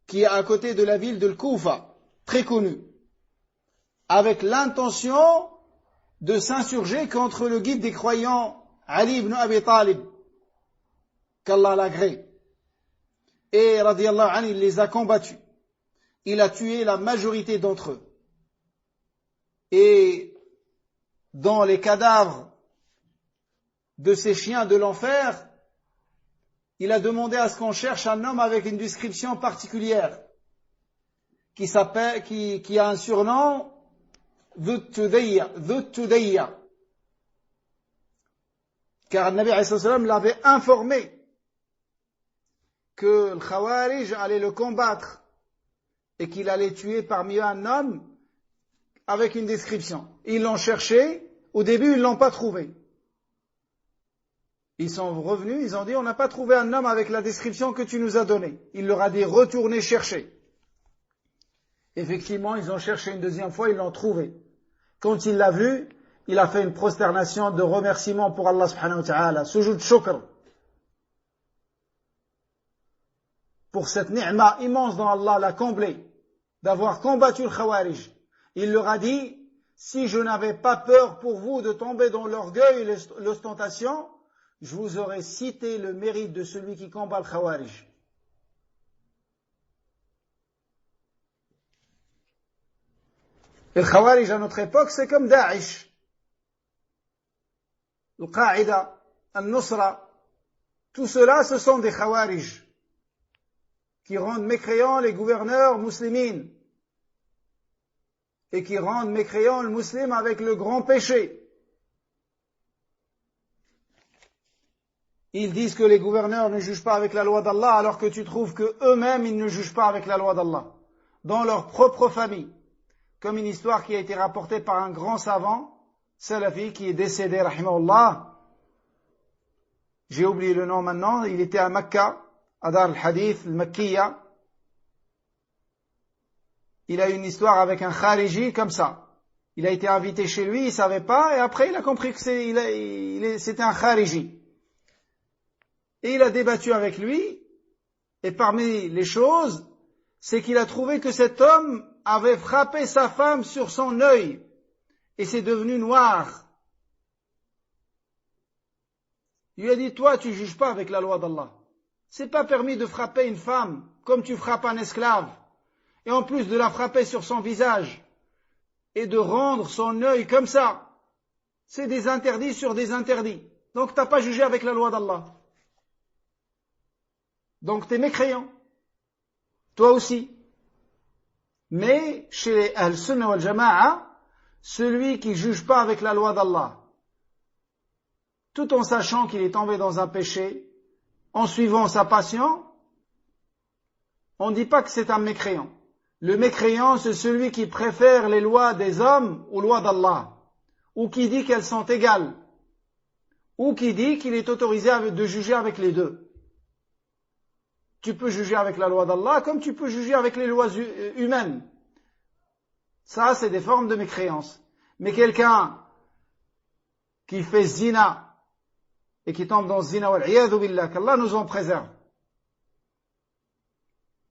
qui est à côté de la ville de Koufa, très connue, avec l'intention de s'insurger contre le guide des croyants, Ali ibn Abi Talib, qu'Allah l'agrée. Et, radiyallahu anhu, il les a combattus. Il a tué la majorité d'entre eux. Et dans les cadavres de ces chiens de l'enfer, il a demandé à ce qu'on cherche un homme avec une description particulière, qui a un surnom, Dhut Tudayya. Car le Nabi alayhi salam l'avait informé que le Khawarij allait le combattre et qu'il allait tuer parmi eux un homme avec une description. Ils l'ont cherché, au début ils ne l'ont pas trouvé. Ils sont revenus, ils ont dit, on n'a pas trouvé un homme avec la description que tu nous as donnée. Il leur a dit, retournez chercher. Effectivement, ils ont cherché une deuxième fois, ils l'ont trouvé. Quand il l'a vu, il a fait une prosternation de remerciement pour Allah subhanahu wa ta'ala, sujud shukr, pour cette ni'ma immense dont Allah l'a comblé, d'avoir combattu le Khawarij. Il leur a dit, si je n'avais pas peur pour vous de tomber dans l'orgueil et l'ostentation, je vous aurais cité le mérite de celui qui combat le Khawarij. Et le Khawarij à notre époque, c'est comme Daesh, le Qa'ida, Al-Nusra. Tout cela, ce sont des Khawarij qui rendent mécréants les gouverneurs muslimines et qui rendent mécréants le musulman avec le grand péché. Ils disent que les gouverneurs ne jugent pas avec la loi d'Allah, alors que tu trouves que eux-mêmes ils ne jugent pas avec la loi d'Allah, dans leur propre famille. Comme une histoire qui a été rapportée par un grand savant, salafi, qui est décédé, rahimahullah. J'ai oublié le nom maintenant, il était à Mecca, à Dar al-Hadith, al-Makkiya. Il a eu une histoire avec un Khariji comme ça. Il a été invité chez lui, il ne savait pas, et après il a compris que c'était un Khariji. Et il a débattu avec lui, et parmi les choses, c'est qu'il a trouvé que cet homme avait frappé sa femme sur son œil, et c'est devenu noir. Il lui a dit, toi tu juges pas avec la loi d'Allah. C'est pas permis de frapper une femme comme tu frappes un esclave, et en plus de la frapper sur son visage, et de rendre son œil comme ça. C'est des interdits sur des interdits. Donc t'as pas jugé avec la loi d'Allah. Donc t'es mécréant. Toi aussi. Mais chez les Ahl-Sunnah wal Jama'a, celui qui juge pas avec la loi d'Allah, tout en sachant qu'il est tombé dans un péché, en suivant sa passion, on ne dit pas que c'est un mécréant. Le mécréant, c'est celui qui préfère les lois des hommes aux lois d'Allah, ou qui dit qu'elles sont égales, ou qui dit qu'il est autorisé de juger avec les deux. Tu peux juger avec la loi d'Allah comme tu peux juger avec les lois humaines. Ça, c'est des formes de mécréance. Mais quelqu'un qui fait zina et qui tombe dans zina, wal-'iyadhu billah, qu'Allah nous en préserve,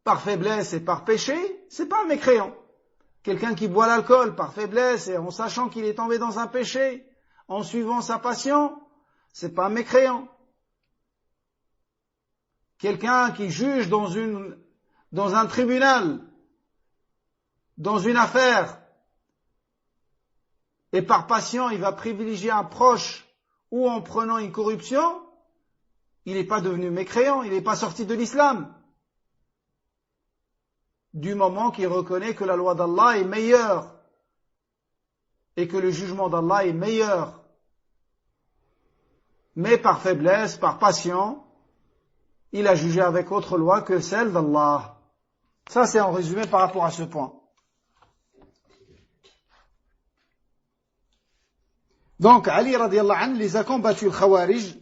par faiblesse et par péché, c'est pas un mécréant. Quelqu'un qui boit l'alcool par faiblesse et en sachant qu'il est tombé dans un péché, en suivant sa passion, c'est pas un mécréant. Quelqu'un qui juge dans un tribunal, dans une affaire, et par passion, il va privilégier un proche ou en prenant une corruption, il n'est pas devenu mécréant, il n'est pas sorti de l'islam. Du moment qu'il reconnaît que la loi d'Allah est meilleure et que le jugement d'Allah est meilleur. Mais par faiblesse, par passion, il a jugé avec autre loi que celle d'Allah. Ça, c'est en résumé par rapport à ce point. Donc, Ali radiallahu anhu les a combattus, le Khawarij.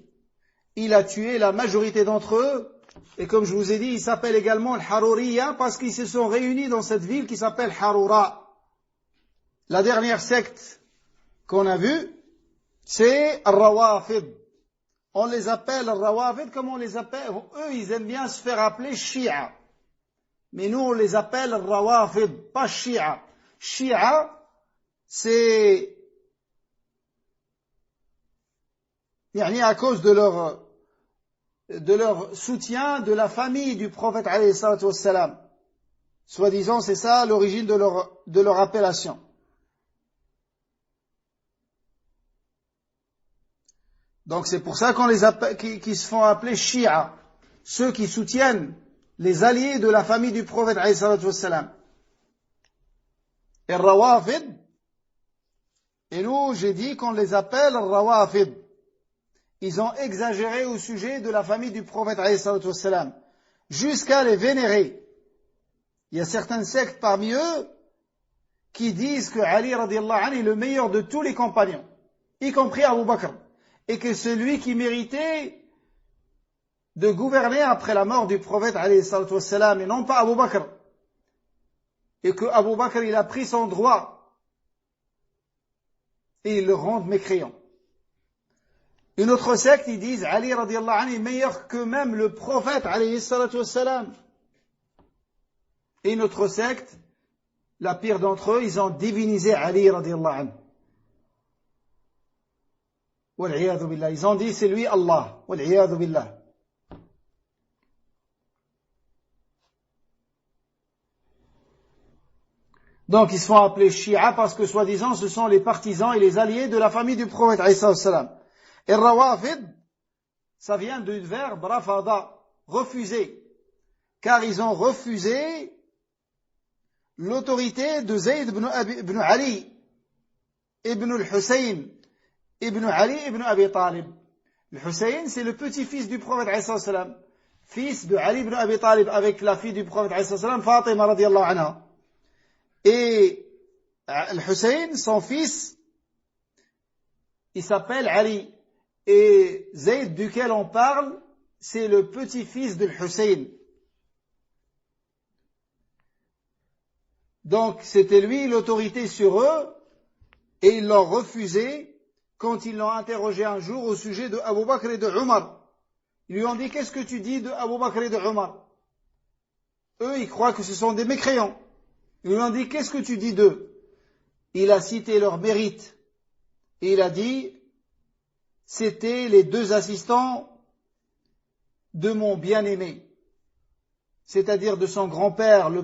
Il a tué la majorité d'entre eux. Et comme je vous ai dit, il s'appelle également le Haruriya parce qu'ils se sont réunis dans cette ville qui s'appelle Harura. La dernière secte qu'on a vue, c'est Al-Rawafid. On les appelle Al-Rawafid, comme on les appelle, eux ils aiment bien se faire appeler Shia. Mais nous on les appelle Al-Rawafid, pas Shia. Shia, c'est يعني à cause de leur soutien de la famille du prophète alayhi salatu wassalam. Soi-disant, c'est ça l'origine de leur appellation. Donc c'est pour ça qu'on les appelle, qui se font appeler Shia, ceux qui soutiennent les alliés de la famille du prophète alayhi salatu wassalam. Et Rawafid, et nous j'ai dit qu'on les appelle Rawafid. Ils ont exagéré au sujet de la famille du prophète alayhi salatu wassalam, jusqu'à les vénérer. Il y a certaines sectes parmi eux qui disent que Ali radiallahu anhu est le meilleur de tous les compagnons, y compris Abu Bakr, et que celui qui méritait de gouverner après la mort du prophète alayhi salatu wassalam, et non pas Abu Bakr, et que Abu Bakr il a pris son droit et ils le rendent mécréant. Une autre secte, ils disent Ali radiallahu anhu est meilleur que même le prophète alayhi salatu wassalam. Et une autre secte, la pire d'entre eux, ils ont divinisé Ali radiallahu anhu. Wal'iyadhu billah. Ils ont dit c'est lui Allah. Wal'iyadhu billah. Donc ils se font appeler Shia parce que soi-disant ce sont les partisans et les alliés de la famille du prophète alayhi salatu wassalam. Et Rawafid, ça vient du verbe rafada, refuser. Car ils ont refusé l'autorité de Zayd ibn Ali, ibn al-Hussein, ibn Ali ibn Abi Talib. Le Hussein, c'est le petit-fils du prophète alayhi salatu wassalam, fils de Ali ibn Abi Talib avec la fille du prophète alayhi salatu wassalam, Fatima radiallahu anha. Et le Hussein, son fils, il s'appelle Ali. Et Zayd duquel on parle, c'est le petit-fils de Hussein. Donc c'était lui l'autorité sur eux, et ils l'ont refusé quand ils l'ont interrogé un jour au sujet de Abu Bakr et de Omar. Ils lui ont dit qu'est-ce que tu dis de Abu Bakr et de Omar? Eux ils croient que ce sont des mécréants. Ils lui ont dit qu'est-ce que tu dis d'eux? Il a cité leur mérite et il a dit c'était les deux assistants de mon bien-aimé, c'est-à-dire de son grand-père, le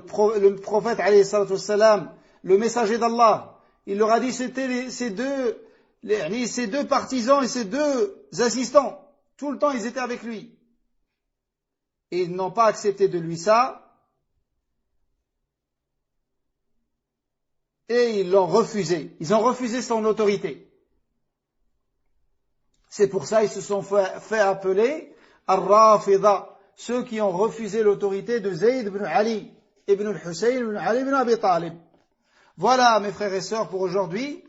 prophète alayhi salatu wassalam, le messager d'Allah. Il leur a dit c'était ces deux partisans et ces deux assistants. Tout le temps ils étaient avec lui. Et ils n'ont pas accepté de lui ça. Et ils l'ont refusé. Ils ont refusé son autorité. C'est pour ça qu'ils se sont fait appeler Ar-Rafida, ceux qui ont refusé l'autorité de Zayd ibn Ali, ibn al-Hussein, ibn Ali ibn Abi Talib. Voilà mes frères et sœurs pour aujourd'hui,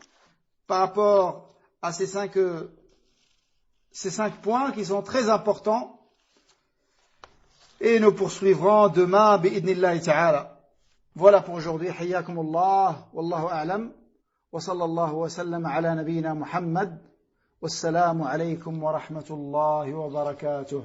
par rapport à ces cinq points qui sont très importants. Et nous poursuivrons demain, bi'idnillahi ta'ala. Voilà pour aujourd'hui. Hayyakumullah, wallahu a'lam, wa sallallahu wa sallam ala nabiyyina Muhammad. Wassalamu alaykum wa rahmatullahi wa barakatuh.